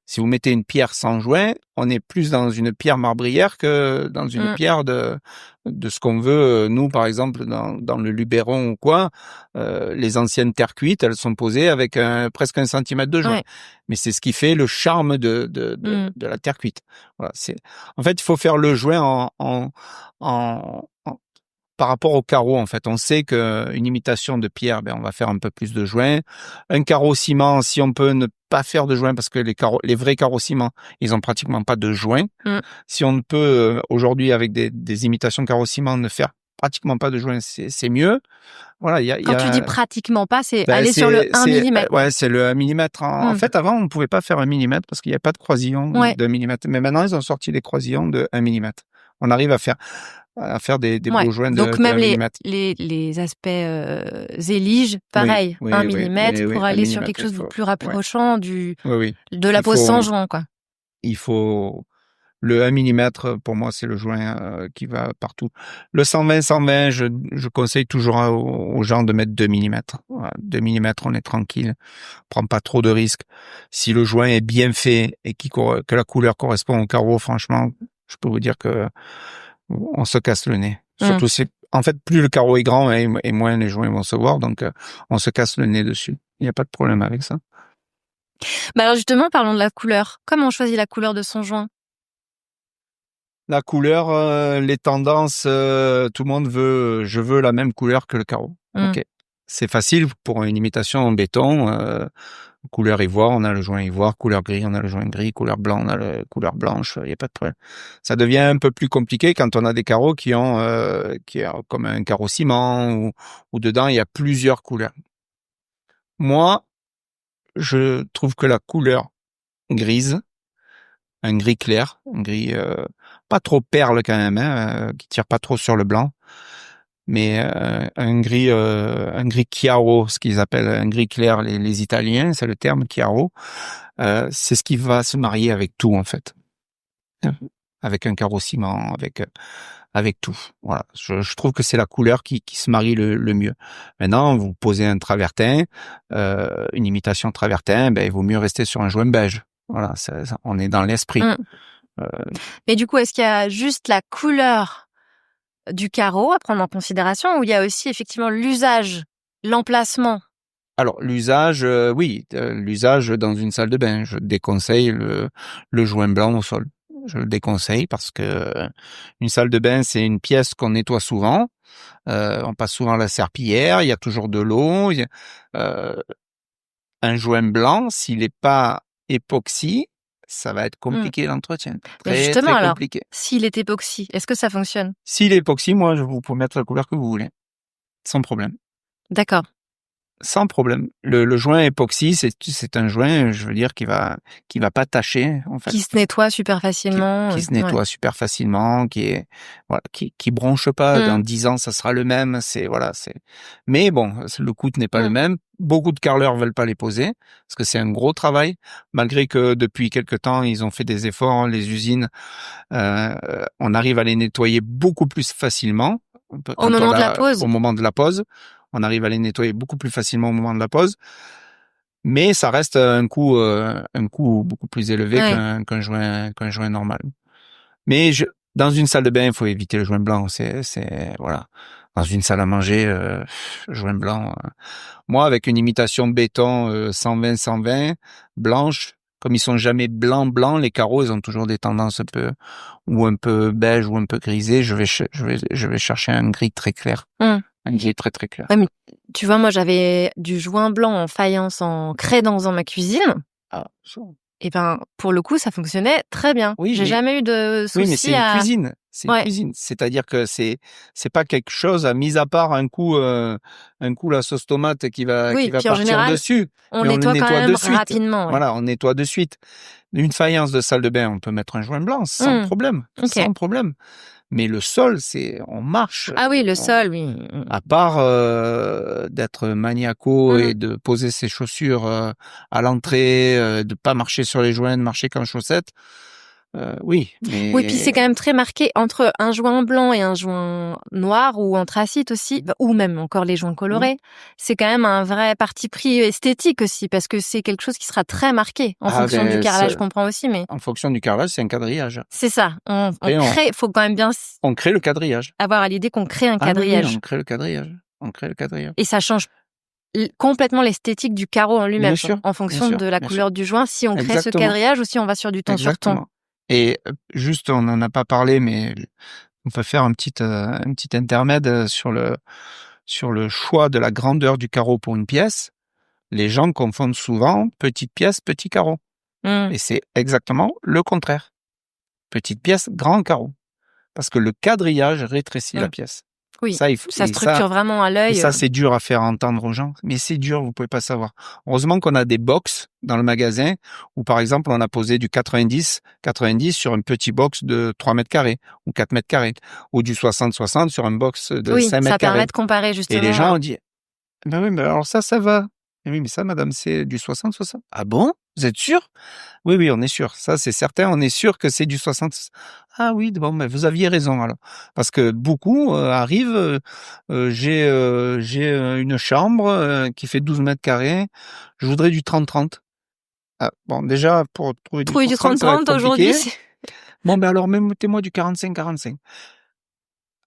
Speaker 3: Si vous mettez une pierre sans joint, on est plus dans une pierre marbrière que dans une pierre de ce qu'on veut. Nous, par exemple, dans le Luberon ou quoi, les anciennes terres cuites, elles sont posées avec presque 1 centimètre de joint. Ouais. Mais c'est ce qui fait le charme de la terre cuite. Voilà, en fait, il faut faire le joint par rapport au carreau, en fait. On sait qu'une imitation de pierre, on va faire un peu plus de joint. Un carreau ciment, si on peut ne pas faire de joint, parce que les vrais carreaux ciment, ils ont pratiquement pas de joint. Si on peut, aujourd'hui, avec des imitations carreaux ciment, ne faire pratiquement pas de joint, c'est mieux. Voilà,
Speaker 2: Quand tu dis pratiquement pas, c'est aller sur le 1 mm.
Speaker 3: Ouais, c'est le 1 mm. En fait, avant, on ne pouvait pas faire 1 mm parce qu'il n'y a pas de croisillon de 1 mm. Mais maintenant, ils ont sorti des croisillons de 1 mm. On arrive à faire des beaux joints de 1 mm.
Speaker 2: Donc même les aspects éliges, pareil, 1 mm pour aller sur quelque chose de plus rapprochant de la pose sans joint, quoi.
Speaker 3: Il faut le 1 mm, pour moi, c'est le joint qui va partout. Le 120-120, je conseille toujours aux gens de mettre 2 mm. Voilà, 2 mm, on est tranquille. On prend pas trop de risques. Si le joint est bien fait et que la couleur correspond au carreau, franchement, je peux vous dire que on se casse le nez. Surtout en fait, plus le carreau est grand et moins les joints vont se voir, donc on se casse le nez dessus. Il n'y a pas de problème avec ça.
Speaker 2: Alors justement, parlons de la couleur. Comment on choisit la couleur de son joint?
Speaker 3: La couleur, les tendances, tout le monde je veux la même couleur que le carreau. Ok. C'est facile pour une imitation en béton. Couleur ivoire, on a le joint ivoire. Couleur gris, on a le joint gris. Couleur blanc, on a la couleur blanche. Il n'y a pas de problème. Ça devient un peu plus compliqué quand on a des carreaux qui ont comme un carreau ciment ou dedans il y a plusieurs couleurs. Moi, je trouve que la couleur grise, un gris clair, un gris pas trop perle quand même, qui tire pas trop sur le blanc, mais un gris chiaro, ce qu'ils appellent un gris clair, les Italiens, c'est le terme chiaro, c'est ce qui va se marier avec tout en fait. avec un carreau ciment, avec tout. Voilà. Je trouve que c'est la couleur qui se marie le mieux. Maintenant, vous posez un travertin, une imitation travertin, ben, il vaut mieux rester sur un joint beige. Voilà, on est dans l'esprit.
Speaker 2: Mais du coup, est-ce qu'il y a juste la couleur du carreau à prendre en considération, ou il y a aussi effectivement l'usage, l'emplacement?
Speaker 3: Alors l'usage, oui, l'usage dans une salle de bain. Je déconseille le joint blanc au sol. Je le déconseille parce que une salle de bain, c'est une pièce qu'on nettoie souvent. On passe souvent la serpillière, il y a toujours de l'eau. Un joint blanc, s'il n'est pas époxy, ça va être compliqué l'entretien.
Speaker 2: Mais justement,
Speaker 3: très
Speaker 2: alors,
Speaker 3: compliqué.
Speaker 2: S'il est époxy, est-ce que ça fonctionne?
Speaker 3: S'il est époxy, moi, je vous peux mettre la couleur que vous voulez, sans problème.
Speaker 2: D'accord.
Speaker 3: Sans problème. Le joint époxy, c'est un joint, je veux dire, qui va pas tacher, en fait.
Speaker 2: Qui se nettoie super facilement.
Speaker 3: Qui se nettoie super facilement, qui bronche pas. Dans 10 ans, ça sera le même. Mais bon, le coût n'est pas le même. Beaucoup de carreleurs veulent pas les poser parce que c'est un gros travail. Malgré que depuis quelque temps, ils ont fait des efforts, les usines, on arrive à les nettoyer beaucoup plus facilement.
Speaker 2: Au moment de la pause.
Speaker 3: Au moment de la pause. On arrive à les nettoyer beaucoup plus facilement au moment de la pause. Mais ça reste un coût beaucoup plus élevé qu'un joint normal. Mais dans une salle de bain, il faut éviter le joint blanc. Voilà. Dans une salle à manger, joint blanc. Moi, avec une imitation béton 120 blanche, comme ils sont jamais blanc, les carreaux, ils ont toujours des tendances un peu beige ou un peu grisé. Je vais chercher un gris très clair. Un gris très très clair.
Speaker 2: Ouais, mais tu vois, moi j'avais du joint blanc en faïence en craie dans ma cuisine.
Speaker 3: Ah, ça.
Speaker 2: Et ben pour le coup ça fonctionnait très bien.
Speaker 3: Oui,
Speaker 2: j'ai jamais eu de soucis.
Speaker 3: Oui, mais c'est une cuisine. C'est une cuisine. C'est-à-dire que c'est pas quelque chose mis à part un coup la sauce tomate qui va partir
Speaker 2: général,
Speaker 3: dessus.
Speaker 2: On nettoie quand même rapidement. Ouais.
Speaker 3: Voilà, on nettoie de suite. Une faïence de salle de bain, on peut mettre un joint blanc sans problème, sans problème. Mais le sol, on marche.
Speaker 2: Ah oui, le sol, oui.
Speaker 3: À part d'être maniaco et de poser ses chaussures à l'entrée, de pas marcher sur les joints, de marcher qu'en chaussettes. Oui, mais...
Speaker 2: Oui, puis c'est quand même très marqué entre un joint blanc et un joint noir ou anthracite aussi, ou même encore les joints colorés. C'est quand même un vrai parti pris esthétique aussi, parce que c'est quelque chose qui sera très marqué en fonction du carrelage, je comprends aussi, mais...
Speaker 3: En fonction du carrelage, c'est un quadrillage.
Speaker 2: C'est ça. On crée, faut quand même bien...
Speaker 3: On crée le quadrillage.
Speaker 2: Avoir à l'idée qu'on crée un quadrillage.
Speaker 3: Oui, on crée le quadrillage.
Speaker 2: Et ça change complètement l'esthétique du carreau en lui-même, en fonction de la couleur du joint, si on crée ce quadrillage ou si on va sur du ton sur ton.
Speaker 3: Et juste, on n'en a pas parlé, mais on peut faire un petit intermède sur le choix de la grandeur du carreau pour une pièce. Les gens confondent souvent petite pièce, petit carreau. Et c'est exactement le contraire. Petite pièce, grand carreau. Parce que le quadrillage rétrécit la pièce.
Speaker 2: Oui, ça structure vraiment à l'œil.
Speaker 3: Et ça, c'est dur à faire entendre aux gens. Mais c'est dur, vous pouvez pas savoir. Heureusement qu'on a des box dans le magasin où, par exemple, on a posé du 90 sur un petit box de 3 mètres carrés ou 4 mètres carrés ou du 60 sur un box de 5 mètres carrés. Oui, ça
Speaker 2: permet de comparer, justement.
Speaker 3: Et les gens ont dit, ben oui, mais alors ça va. Et oui, mais ça, madame, c'est du 60. Ah bon? Vous êtes sûr? Oui, on est sûr. Ça, c'est certain. On est sûr que c'est du 60. Ah oui, bon, mais vous aviez raison, alors. Parce que beaucoup arrivent, j'ai une chambre qui fait 12 mètres carrés. Je voudrais du 30-30. Ah, bon, déjà, pour trouver du 30-30
Speaker 2: aujourd'hui.
Speaker 3: Bon, ben alors, mettez-moi du 45-45.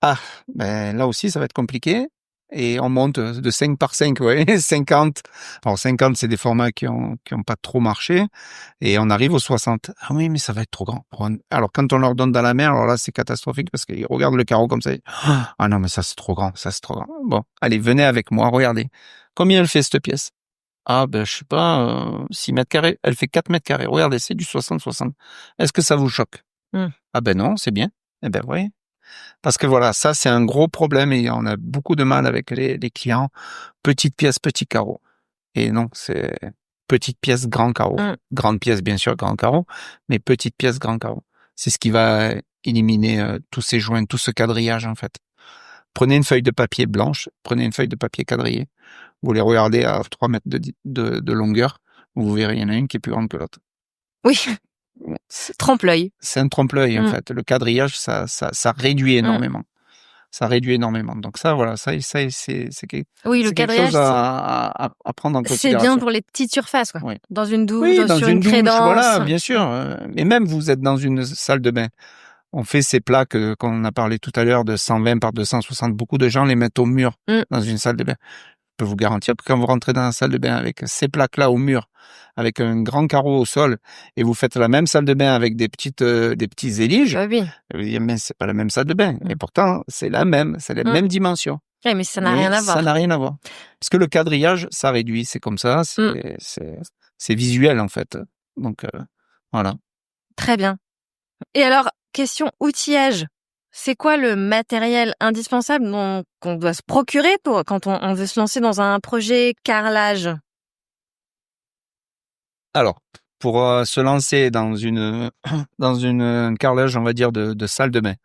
Speaker 3: Ah, ben là aussi, ça va être compliqué. Et on monte de 5 par 5, 50. Alors 50, c'est des formats qui ont pas trop marché. Et on arrive aux 60. Ah oui, mais ça va être trop grand. Alors quand on leur donne dans la main, alors là, c'est catastrophique parce qu'ils regardent le carreau comme ça. Ah non, mais ça, c'est trop grand. Bon, allez, venez avec moi, regardez. Combien elle fait cette pièce? Ah ben, je sais pas, 6 mètres carrés. Elle fait 4 mètres carrés. Regardez, c'est du 60-60. Est-ce que ça vous choque? Ah ben non, c'est bien. Eh ben, oui. Parce que voilà, ça c'est un gros problème et on a beaucoup de mal avec les clients. Petite pièce, petit carreau. Et non, c'est petite pièce, grand carreau. Grande pièce, bien sûr, grand carreau, mais petite pièce, grand carreau. C'est ce qui va éliminer tous ces joints, tout ce quadrillage en fait. Prenez une feuille de papier blanche, prenez une feuille de papier quadrillé. Vous les regardez à 3 mètres de longueur, vous verrez, il y en a une qui est plus grande que l'autre.
Speaker 2: Oui. Trompe-l'œil.
Speaker 3: C'est un trompe-l'œil, en fait. Le quadrillage, ça réduit énormément. Ça réduit énormément. Donc ça, voilà, c'est
Speaker 2: Oui, le
Speaker 3: quelque
Speaker 2: quadrillage,
Speaker 3: chose à prendre en
Speaker 2: c'est
Speaker 3: considération.
Speaker 2: bien pour les petites surfaces, quoi.
Speaker 3: Oui.
Speaker 2: Dans une douche,
Speaker 3: Oui, dans
Speaker 2: sur
Speaker 3: une
Speaker 2: une
Speaker 3: douche,
Speaker 2: crédence.
Speaker 3: voilà, bien sûr. Et même vous êtes dans une salle de bain. On fait ces plats qu'on a parlé tout à l'heure de 120 par 260. Beaucoup de gens les mettent au mur dans une salle de bain. Je peux vous garantir que quand vous rentrez dans la salle de bain avec ces plaques-là au mur, avec un grand carreau au sol, et vous faites la même salle de bain avec des petits éliges,
Speaker 2: Oui.
Speaker 3: mais c'est pas la même salle de bain. Et pourtant, c'est la même dimension.
Speaker 2: Oui, mais ça n'a rien à voir.
Speaker 3: Ça n'a rien à voir. Parce que le quadrillage, ça réduit. C'est comme ça. C'est visuel, en fait. Donc, voilà.
Speaker 2: Très bien. Et alors, question outillage. C'est quoi le matériel indispensable qu'on doit se procurer quand on veut se lancer dans un projet carrelage?
Speaker 3: Alors, pour se lancer dans un carrelage, on va dire, de salle de bain,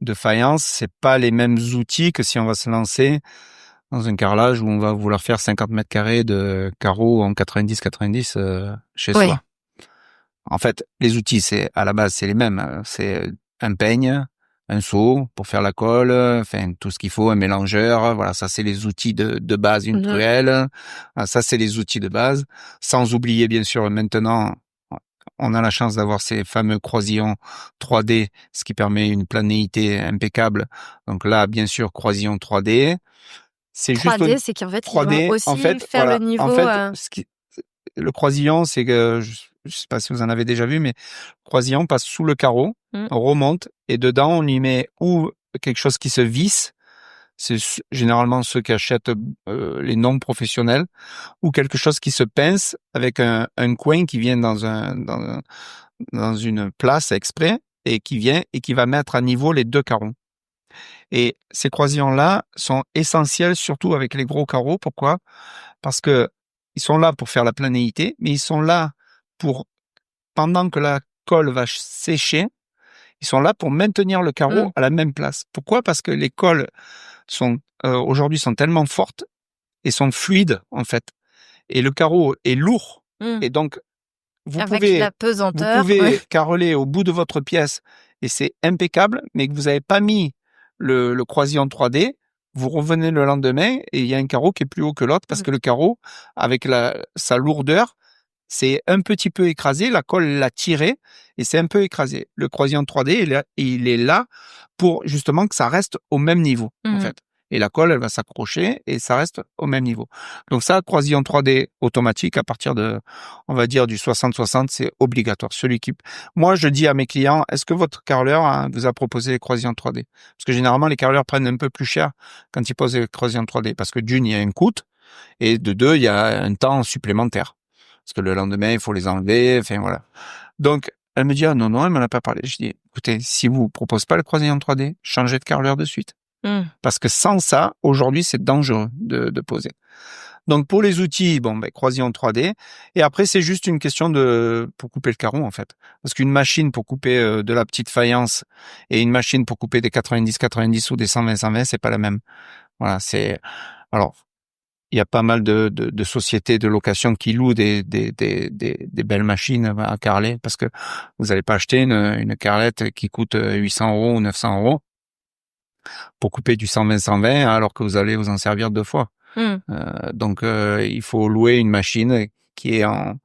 Speaker 3: de faïence, c'est pas les mêmes outils que si on va se lancer dans un carrelage où on va vouloir faire 50 mètres carrés de carreaux en 90-90 chez soi. En fait, les outils, à la base, c'est les mêmes. C'est un peigne, un seau pour faire la colle, enfin tout ce qu'il faut, un mélangeur. Voilà, ça c'est les outils de base, une truelle. Ça c'est les outils de base. Sans oublier bien sûr maintenant, on a la chance d'avoir ces fameux croisillons 3D, ce qui permet une planéité impeccable. Donc là, bien sûr, croisillon 3D. C'est
Speaker 2: 3D,
Speaker 3: juste
Speaker 2: c'est qu'en fait,
Speaker 3: 3D,
Speaker 2: ils vont aussi
Speaker 3: en fait,
Speaker 2: faire
Speaker 3: voilà,
Speaker 2: le niveau.
Speaker 3: en fait, le croisillon, c'est que je sais pas si vous en avez déjà vu, mais le croisillon passe sous le carreau, remonte, et dedans on y met ou quelque chose qui se visse, c'est généralement ceux qui achètent les non professionnels, ou quelque chose qui se pince avec un coin qui vient dans une place exprès et qui vient et qui va mettre à niveau les deux carreaux. Et ces croisillons-là sont essentiels, surtout avec les gros carreaux. Pourquoi? Parce que ils sont là pour faire la planéité, mais ils sont là pour, pendant que la colle va sécher, ils sont là pour maintenir le carreau à la même place. Pourquoi? Parce que les colles aujourd'hui sont tellement fortes et sont fluides, en fait. Et le carreau est lourd. Et donc, vous pouvez carreler au bout de votre pièce et c'est impeccable, mais que vous n'avez pas mis le croisillon 3D, vous revenez le lendemain et il y a un carreau qui est plus haut que l'autre parce que le carreau, avec sa lourdeur, c'est un petit peu écrasé, la colle l'a tiré et c'est un peu écrasé. Le croisillon 3D, il est là pour justement que ça reste au même niveau, en fait. Et la colle, elle va s'accrocher et ça reste au même niveau. Donc ça, croisillon 3D automatique à partir de, on va dire, du 60-60, c'est obligatoire. Moi, je dis à mes clients, est-ce que votre carreleur vous a proposé les croisillons 3D? Parce que généralement, les carreleurs prennent un peu plus cher quand ils posent les croisillons 3D. Parce que d'une, il y a un coût et de deux, il y a un temps supplémentaire. Parce que le lendemain, il faut les enlever, enfin voilà. Donc, elle me dit, ah non, elle m'en a pas parlé. Je dis, écoutez, si vous proposez pas le croisillon 3D, changez de carreleur de suite. Parce que sans ça, aujourd'hui, c'est dangereux de poser. Donc, pour les outils, croisillon 3D. Et après, c'est juste une question pour couper le carreau, en fait. Parce qu'une machine pour couper de la petite faïence et une machine pour couper des 90-90 ou des 120-120, c'est pas la même. Voilà, alors, il y a pas mal de sociétés de location qui louent des belles machines à carreler parce que vous n'allez pas acheter une carrelette qui coûte 800 € ou 900 € pour couper du 120-120 alors que vous allez vous en servir 2 fois. Donc il faut louer une machine qui va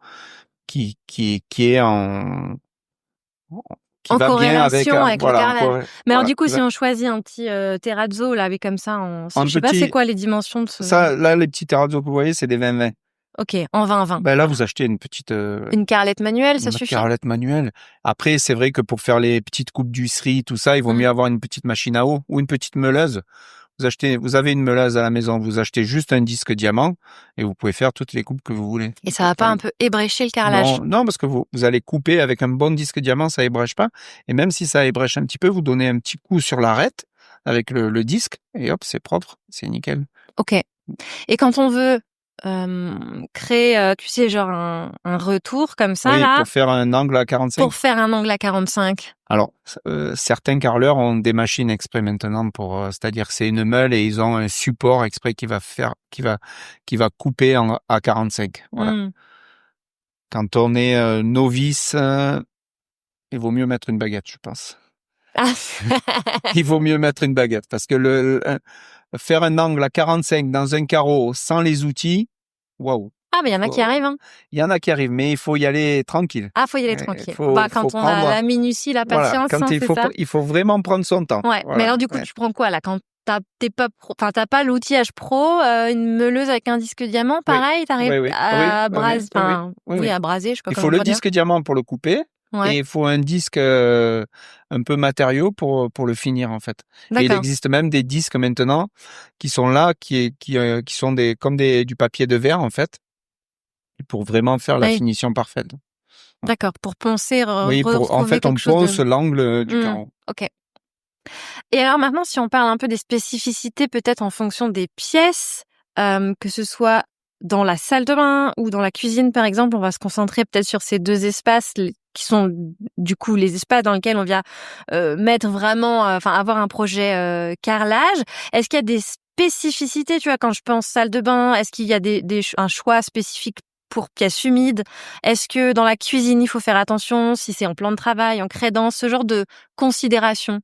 Speaker 3: bien avec
Speaker 2: le carrelage. Mais alors du coup, si on choisit un petit terrazzo là avec comme ça, je sais pas c'est quoi les dimensions de ce.
Speaker 3: Ça, là, les petits terrazzo que vous voyez, c'est des 20-20.
Speaker 2: Ok, en 20-20.
Speaker 3: Ben là, vous achetez une petite.
Speaker 2: Une carrelette manuelle, ça suffit.
Speaker 3: Une carrelette manuelle. Après, c'est vrai que pour faire les petites coupes d'huisserie, tout ça, il vaut mieux avoir une petite machine à eau ou une petite meuleuse. Vous avez une meuleuse à la maison, vous achetez juste un disque diamant et vous pouvez faire toutes les coupes que vous voulez.
Speaker 2: Et ça va pas un peu ébrécher le carrelage?
Speaker 3: Non, parce que vous allez couper avec un bon disque diamant, ça ébrèche pas. Et même si ça ébrèche un petit peu, vous donnez un petit coup sur l'arête avec le disque et hop, c'est propre, c'est nickel.
Speaker 2: Ok. Et quand on veut créer, tu sais, genre un retour comme ça,
Speaker 3: oui,
Speaker 2: là.
Speaker 3: Pour faire un angle à 45.
Speaker 2: Pour faire un angle à 45.
Speaker 3: Alors, certains carreleurs ont des machines exprès maintenant c'est-à-dire que c'est une meule et ils ont un support exprès qui va couper à 45. Voilà. Quand on est novice, il vaut mieux mettre une baguette, je pense.
Speaker 2: Ah.
Speaker 3: Il vaut mieux mettre une baguette parce que faire un angle à 45 dans un carreau sans les outils, waouh.
Speaker 2: Ah, mais il y en a qui arrivent, hein.
Speaker 3: Il y en a qui arrivent, mais il faut y aller tranquille.
Speaker 2: Ah, faut y aller tranquille.
Speaker 3: Faut
Speaker 2: quand on
Speaker 3: prendre,
Speaker 2: a la minutie, la
Speaker 3: voilà,
Speaker 2: patience,
Speaker 3: quand
Speaker 2: hein, c'est ça.
Speaker 3: il faut vraiment prendre son temps.
Speaker 2: Ouais.
Speaker 3: Voilà.
Speaker 2: Mais alors, du coup, tu prends quoi, là? Quand t'as pas l'outillage pro, une meuleuse avec un disque diamant, pareil, t'arrives à braser, à braser, je sais pas
Speaker 3: il
Speaker 2: comment
Speaker 3: faut le
Speaker 2: dire.
Speaker 3: disque diamant pour le couper.
Speaker 2: Ouais.
Speaker 3: Et il faut un disque un peu matériau pour le finir en fait. Et il existe même des disques maintenant qui sont là, qui sont comme du papier de verre en fait, pour vraiment faire la finition parfaite.
Speaker 2: D'accord, pour poncer,
Speaker 3: oui, en fait on ponce l'angle du carreau.
Speaker 2: Ok. Et alors maintenant, si on parle un peu des spécificités, peut-être en fonction des pièces, que ce soit dans la salle de bain ou dans la cuisine par exemple, on va se concentrer peut-être sur ces deux espaces qui sont du coup les espaces dans lesquels on vient mettre vraiment, avoir un projet carrelage. Est-ce qu'il y a des spécificités, tu vois, quand je pense salle de bain, est-ce qu'il y a un choix spécifique pour pièces humides? Est-ce que dans la cuisine, il faut faire attention si c'est en plan de travail, en crédence, ce genre de considération?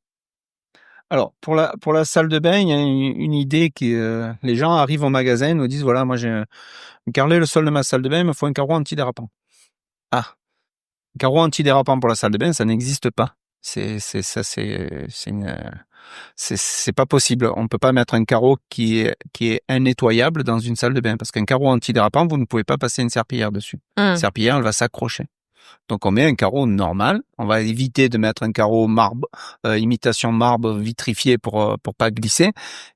Speaker 3: Alors pour la salle de bain, il y a une idée qui les gens arrivent au magasin, nous disent voilà, moi j'ai carrelé le sol de ma salle de bain, il me faut un carreau antidérapant. Ah, carreau antidérapant pour la salle de bain, ça n'existe pas. C'est pas possible. On peut pas mettre un carreau qui est innettoyable dans une salle de bain parce qu'un carreau antidérapant, vous ne pouvez pas passer une serpillière dessus. La serpillière, elle va s'accrocher. Donc on met un carreau normal. On va éviter de mettre un carreau marbre, imitation marbre vitrifié pour pas glisser.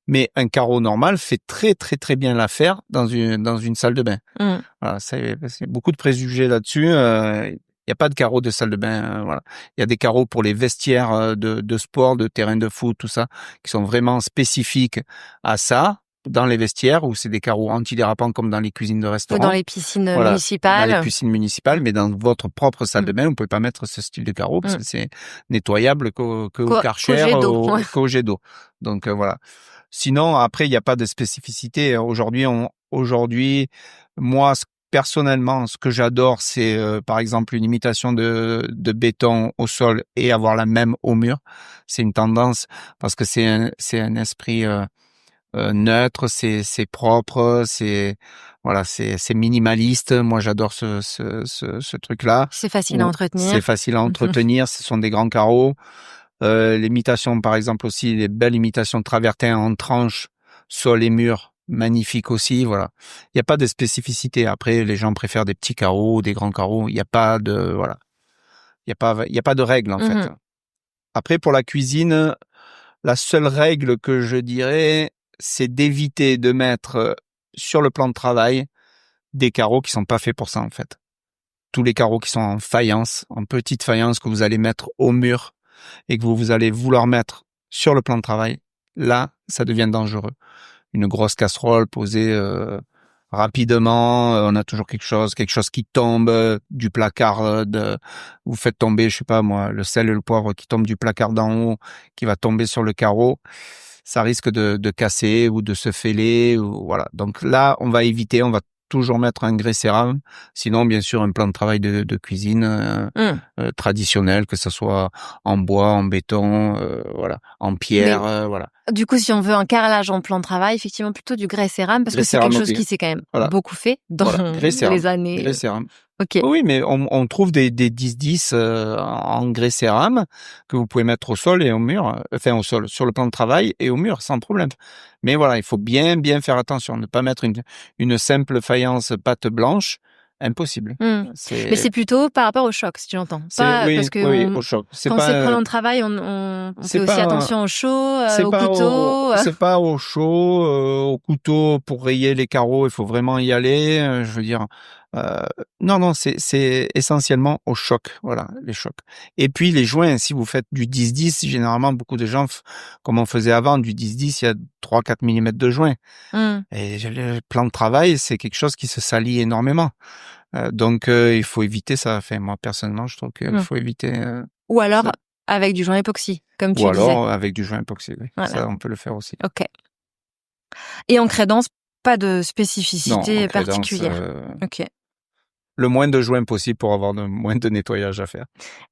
Speaker 3: Mais un carreau normal fait très très très bien l'affaire dans une salle de bain. Voilà, c'est beaucoup de préjugés là-dessus. Il y a pas de carreaux de salle de bain. Voilà, il y a des carreaux pour les vestiaires de sport, de terrain de foot, tout ça, qui sont vraiment spécifiques à ça. Dans les vestiaires où c'est des carreaux antidérapants comme dans les cuisines de restaurants.
Speaker 2: Dans les piscines municipales.
Speaker 3: Dans les piscines municipales, mais dans votre propre salle de bain, vous pouvez pas mettre ce style de carreau parce que c'est nettoyable qu'au Karcher, qu'au jet d'eau. Donc voilà. Sinon, après, il n'y a pas de spécificité. Aujourd'hui, moi, personnellement, ce que j'adore, c'est par exemple une imitation de béton au sol et avoir la même au mur. C'est une tendance parce que c'est un esprit neutre, c'est propre, c'est minimaliste. Moi, j'adore ce truc-là.
Speaker 2: C'est facile à entretenir.
Speaker 3: C'est facile à entretenir. Ce sont des grands carreaux. L'imitation, par exemple aussi, les belles imitations de travertin en tranches, sol et mur, magnifique aussi. Voilà. Il n'y a pas de spécificité. Après, les gens préfèrent des petits carreaux, des grands carreaux. Il n'y a pas de Il y a pas de règle en fait. Après, pour la cuisine, la seule règle que je dirais, c'est d'éviter de mettre sur le plan de travail des carreaux qui sont pas faits pour ça en fait. Tous les carreaux qui sont en faïence, en petite faïence que vous allez mettre au mur et que vous allez vouloir mettre sur le plan de travail, là, ça devient dangereux. Une grosse casserole posée rapidement, on a toujours quelque chose qui tombe du placard vous faites tomber, je sais pas moi, le sel et le poivre qui tombe du placard d'en haut, qui va tomber sur le carreau. Ça risque de casser ou de se fêler ou voilà. Donc là, on va éviter, on va toujours mettre un grès cérame. Sinon, bien sûr, un plan de travail de cuisine traditionnel, que ce soit en bois, en béton, en pierre, voilà.
Speaker 2: Du coup, si on veut un carrelage en plan de travail, effectivement, plutôt du grès cérame, parce que c'est quelque chose qui s'est quand même beaucoup fait dans les années.
Speaker 3: Grès cérame.
Speaker 2: Okay.
Speaker 3: Oui, mais on trouve des 10-10 en grès cérame que vous pouvez mettre au sol et au mur, au sol, sur le plan de travail et au mur, sans problème. Mais voilà, il faut bien faire attention, ne pas mettre une simple faïence pâte blanche, impossible.
Speaker 2: Mais c'est plutôt par rapport au choc, si tu l'entends. Parce que
Speaker 3: au choc.
Speaker 2: Quand c'est plan de travail, on fait aussi attention au chaud, au couteau.
Speaker 3: C'est pas au chaud, au couteau pour rayer les carreaux, il faut vraiment y aller. Je veux dire, non, c'est essentiellement au choc, voilà, les chocs. Et puis les joints, si vous faites du 10-10, généralement beaucoup de gens, comme on faisait avant, du 10-10, il y a 3-4 mm de joints. Et le plan de travail, c'est quelque chose qui se salit énormément. Donc il faut éviter ça. Enfin, moi personnellement, je trouve qu'il faut éviter.
Speaker 2: Ou alors ça. Avec du joint époxy, comme tu disais.
Speaker 3: Ou alors avec du joint époxy, oui. Voilà. Ça, on peut le faire aussi.
Speaker 2: Ok. Et en crédence, pas de spécificité particulière. Ok.
Speaker 3: Le moins de joints possible pour avoir le moins de nettoyage à faire.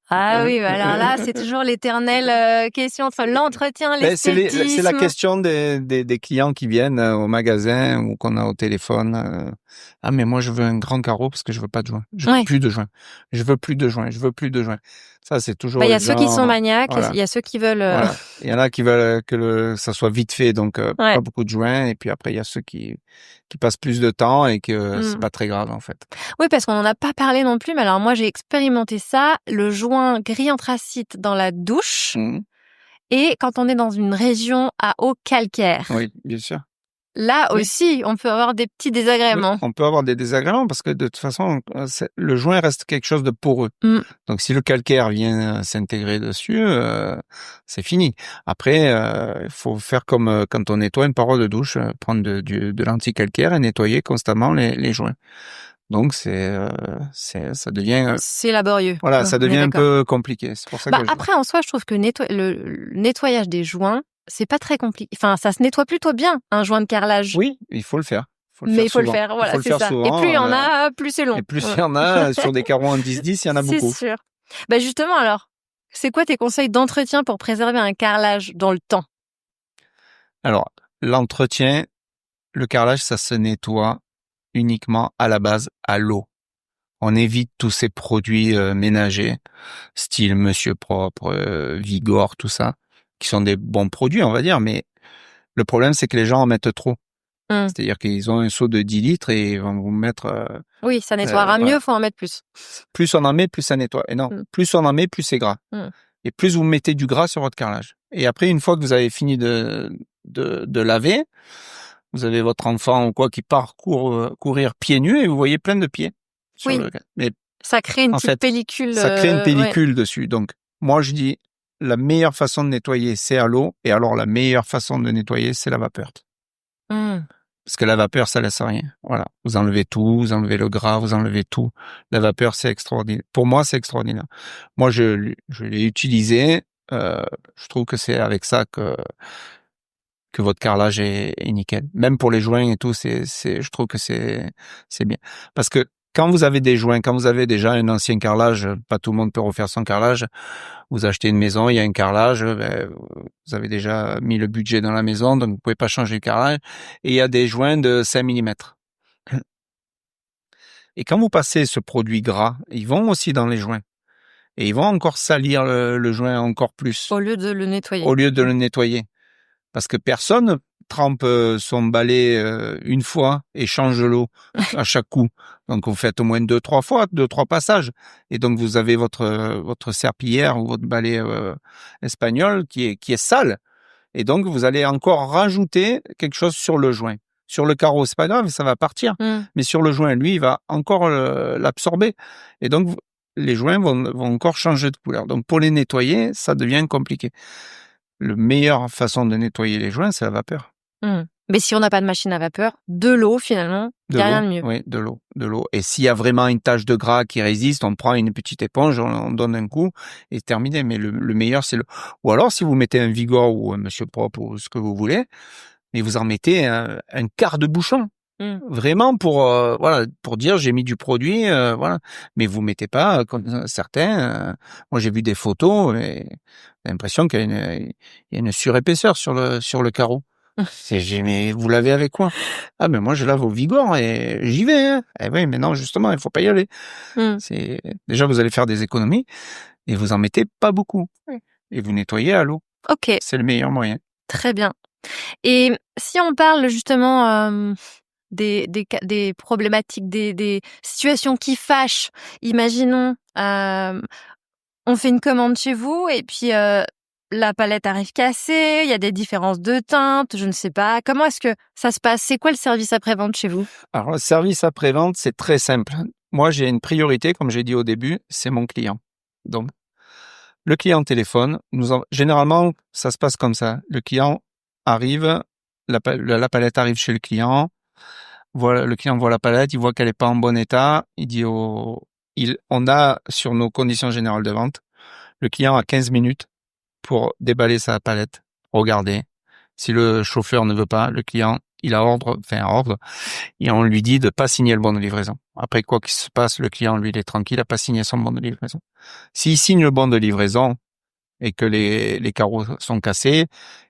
Speaker 2: Ah oui, alors là, c'est toujours l'éternelle question entre l'entretien, l'esthétisme.
Speaker 3: C'est la question des clients qui viennent au magasin ou qu'on a au téléphone. Ah, mais moi, je veux un grand carreau parce que je veux pas de joint. Je veux plus de joint. Je veux plus de joint. Je veux plus de joint. Ça, c'est toujours.
Speaker 2: Il y a ceux qui sont maniaques,
Speaker 3: voilà.
Speaker 2: il y a ceux qui veulent.
Speaker 3: Voilà. Il y en a qui veulent que ça soit vite fait, donc pas beaucoup de joints. Et puis après, il y a ceux qui passent plus de temps et que c'est pas très grave en fait.
Speaker 2: Oui, parce qu'on n'en a pas parlé non plus. Mais alors moi, j'ai expérimenté ça, le joint gris anthracite dans la douche et quand on est dans une région à eau calcaire.
Speaker 3: Oui, bien sûr.
Speaker 2: Là aussi, on peut avoir des petits désagréments.
Speaker 3: Oui, on peut avoir des désagréments parce que de toute façon, le joint reste quelque chose de poreux. Donc si le calcaire vient s'intégrer dessus, c'est fini. Après, il faut faire comme quand on nettoie une paroi de douche, prendre de l'anti-calcaire et nettoyer constamment les joints. Donc ça devient
Speaker 2: c'est laborieux.
Speaker 3: Voilà, ça devient un peu compliqué. C'est pour ça que
Speaker 2: après en soi, je trouve que le nettoyage des joints, c'est pas très compliqué. Enfin, ça se nettoie plutôt bien, un joint de carrelage.
Speaker 3: Oui, il faut le faire.
Speaker 2: Mais il faut le faire, voilà, c'est ça.
Speaker 3: Souvent,
Speaker 2: et plus il y en a, plus c'est long.
Speaker 3: Et plus il y en a, sur des carreaux en 10-10, il y en a beaucoup.
Speaker 2: C'est sûr. Justement alors, c'est quoi tes conseils d'entretien pour préserver un carrelage dans le temps?
Speaker 3: Alors, l'entretien, le carrelage, ça se nettoie uniquement à la base à l'eau. On évite tous ces produits ménagers, style Monsieur Propre, Vigor, tout ça, qui sont des bons produits, on va dire, mais le problème, c'est que les gens en mettent trop. C'est-à-dire qu'ils ont un seau de 10 litres et ils vont vous mettre...
Speaker 2: oui, ça nettoiera mieux, faut en mettre plus.
Speaker 3: Plus on en met, plus ça nettoie. Et non, plus on en met, plus c'est gras. Et plus vous mettez du gras sur votre carrelage. Et après, une fois que vous avez fini de laver, vous avez votre enfant ou quoi qui part courir pieds nus et vous voyez plein de pieds.
Speaker 2: Mais ça crée une petite pellicule.
Speaker 3: Ça crée une pellicule dessus. Donc, moi, je dis, la meilleure façon de nettoyer, c'est à l'eau. Et alors, la meilleure façon de nettoyer, c'est la vapeur. Parce que la vapeur, ça laisse rien. Voilà. Vous enlevez tout, vous enlevez le gras, vous enlevez tout. La vapeur, c'est extraordinaire. Pour moi, c'est extraordinaire. Moi, je l'ai utilisé. Je trouve que c'est avec ça que votre carrelage est nickel. Même pour les joints et tout, je trouve que c'est bien. Parce que quand vous avez des joints, quand vous avez déjà un ancien carrelage, pas tout le monde peut refaire son carrelage. Vous achetez une maison, il y a un carrelage, vous avez déjà mis le budget dans la maison, donc vous pouvez pas changer le carrelage. Et il y a des joints de 5 mm. Et quand vous passez ce produit gras, ils vont aussi dans les joints. Et ils vont encore salir le joint encore plus.
Speaker 2: Au lieu de le nettoyer.
Speaker 3: Au lieu de le nettoyer. Parce que personne trempe son balai une fois et change l'eau à chaque coup. Donc vous faites au moins 2-3 passages. Et donc vous avez votre serpillière ou votre balai espagnol qui est sale. Et donc vous allez encore rajouter quelque chose sur le joint. Sur le carreau, c'est pas grave, ça va partir. Mais sur le joint, lui, il va encore l'absorber. Et donc les joints vont encore changer de couleur. Donc pour les nettoyer, ça devient compliqué. La meilleure façon de nettoyer les joints, c'est la vapeur.
Speaker 2: Mais si on n'a pas de machine à vapeur, de l'eau finalement, il n'y a rien de mieux.
Speaker 3: Oui, de l'eau. Et s'il y a vraiment une tache de gras qui résiste, on prend une petite éponge, on donne un coup et c'est terminé. Mais le meilleur, c'est ou alors si vous mettez un Vigor ou un Monsieur Propre ou ce que vous voulez, mais vous en mettez un quart de bouchon. Vraiment pour dire j'ai mis du produit, voilà. Mais vous mettez pas comme certains. Moi j'ai vu des photos et j'ai l'impression qu'il y a une surépaisseur sur le carreau. Mais vous lavez avec quoi? Ah mais moi je lave au Vigor et j'y vais. Hein. Eh oui, mais non justement il faut pas y aller. Déjà vous allez faire des économies et vous en mettez pas beaucoup et vous nettoyez à l'eau.
Speaker 2: Ok.
Speaker 3: C'est le meilleur moyen.
Speaker 2: Très bien. Et si on parle justement des problématiques, des situations qui fâchent. Imaginons, on fait une commande chez vous et puis la palette arrive cassée, il y a des différences de teinte, je ne sais pas. Comment est-ce que ça se passe? C'est quoi le service après-vente chez vous?
Speaker 3: Alors, le service après-vente, c'est très simple. Moi, j'ai une priorité, comme j'ai dit au début, c'est mon client. Donc, le client téléphone, généralement, ça se passe comme ça. Le client arrive, la palette arrive chez le client. Voilà, le client voit la palette, il voit qu'elle est pas en bon état, il dit on a sur nos conditions générales de vente, le client a 15 minutes pour déballer sa palette, regarder. Si le chauffeur ne veut pas, le client il a ordre, et on lui dit de pas signer le bon de livraison. Après, quoi qu'il se passe, le client, lui, il est tranquille, il a pas signé son bon de livraison. S'il signe le bon de livraison et que les carreaux sont cassés,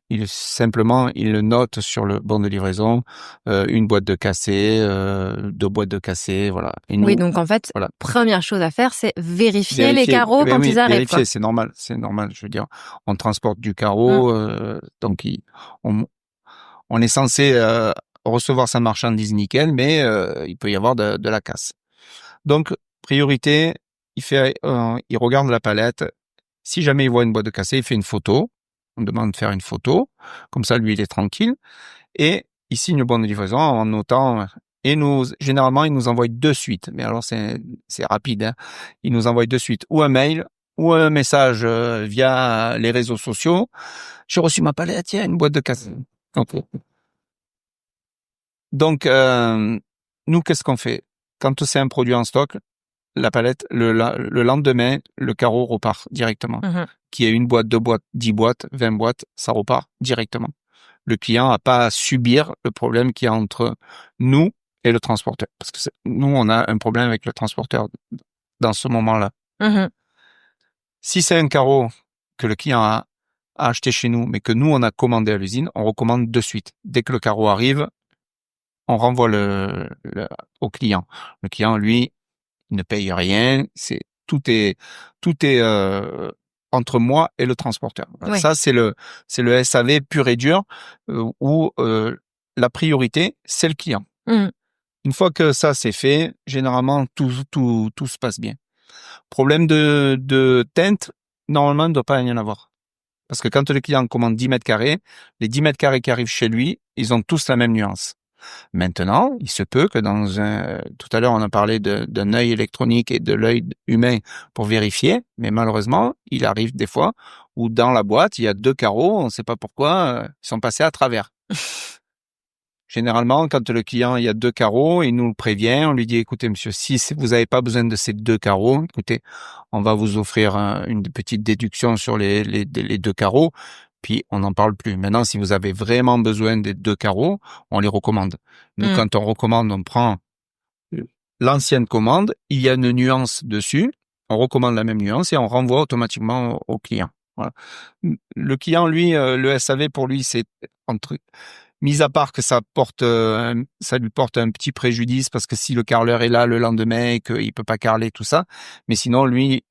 Speaker 3: il le note sur le bon de livraison, une boîte de cassé, 2 boîtes de cassé, voilà. Et nous,
Speaker 2: Oui, donc en fait,
Speaker 3: voilà.
Speaker 2: première chose à faire, c'est vérifier les carreaux quand ils arrivent.
Speaker 3: Vérifier, c'est normal, je veux dire. On transporte du carreau, donc on est censé recevoir sa marchandise nickel, mais il peut y avoir de la casse. Donc, priorité, il regarde la palette. Si jamais il voit une boîte de cassé, il fait une photo. On demande de faire une photo. Comme ça, lui, il est tranquille. Et il signe le bon de livraison en notant. Et généralement, il nous envoie de suite. Mais alors, c'est rapide, hein. Il nous envoie de suite ou un mail ou un message via les réseaux sociaux. J'ai reçu ma palette, il y a une boîte de cassé. Donc, nous, qu'est-ce qu'on fait? Quand c'est un produit en stock, la palette, le lendemain, le carreau repart directement. Qu'il y ait une boîte, 2 boîtes, 10 boîtes, 20 boîtes, ça repart directement. Le client n'a pas à subir le problème qu'il y a entre nous et le transporteur. Parce que nous, on a un problème avec le transporteur dans ce moment-là. Si c'est un carreau que le client a acheté chez nous, mais que nous, on a commandé à l'usine, on recommande de suite. Dès que le carreau arrive, on renvoie au client. Le client, lui, il ne paye rien. Tout est entre moi et le transporteur.
Speaker 2: Oui.
Speaker 3: Ça, c'est le SAV pur et dur, où la priorité, c'est le client. Une fois que ça c'est fait, généralement tout se passe bien. Problème de teinte, normalement, il ne doit pas y en avoir. Parce que quand le client commande 10 mètres carrés, les 10 mètres carrés qui arrivent chez lui, ils ont tous la même nuance. Maintenant, il se peut que tout à l'heure, on a parlé d'un œil électronique et de l'œil humain pour vérifier, mais malheureusement, il arrive des fois où dans la boîte, il y a 2 carreaux, on ne sait pas pourquoi, ils sont passés à travers. Généralement, quand le client, il y a 2 carreaux, il nous le prévient, on lui dit, écoutez, monsieur, si vous n'avez pas besoin de ces 2 carreaux, écoutez, on va vous offrir une petite déduction sur les 2 carreaux, puis on n'en parle plus. Maintenant, si vous avez vraiment besoin des 2 carreaux, on les recommande. Nous, quand on recommande, on prend l'ancienne commande, il y a une nuance dessus, on recommande la même nuance et on renvoie automatiquement au client. Voilà. Le client, lui, le SAV, pour lui, c'est mis à part que ça lui porte un petit préjudice parce que si le carreleur est là le lendemain et qu'il peut pas carreler tout ça, mais sinon lui,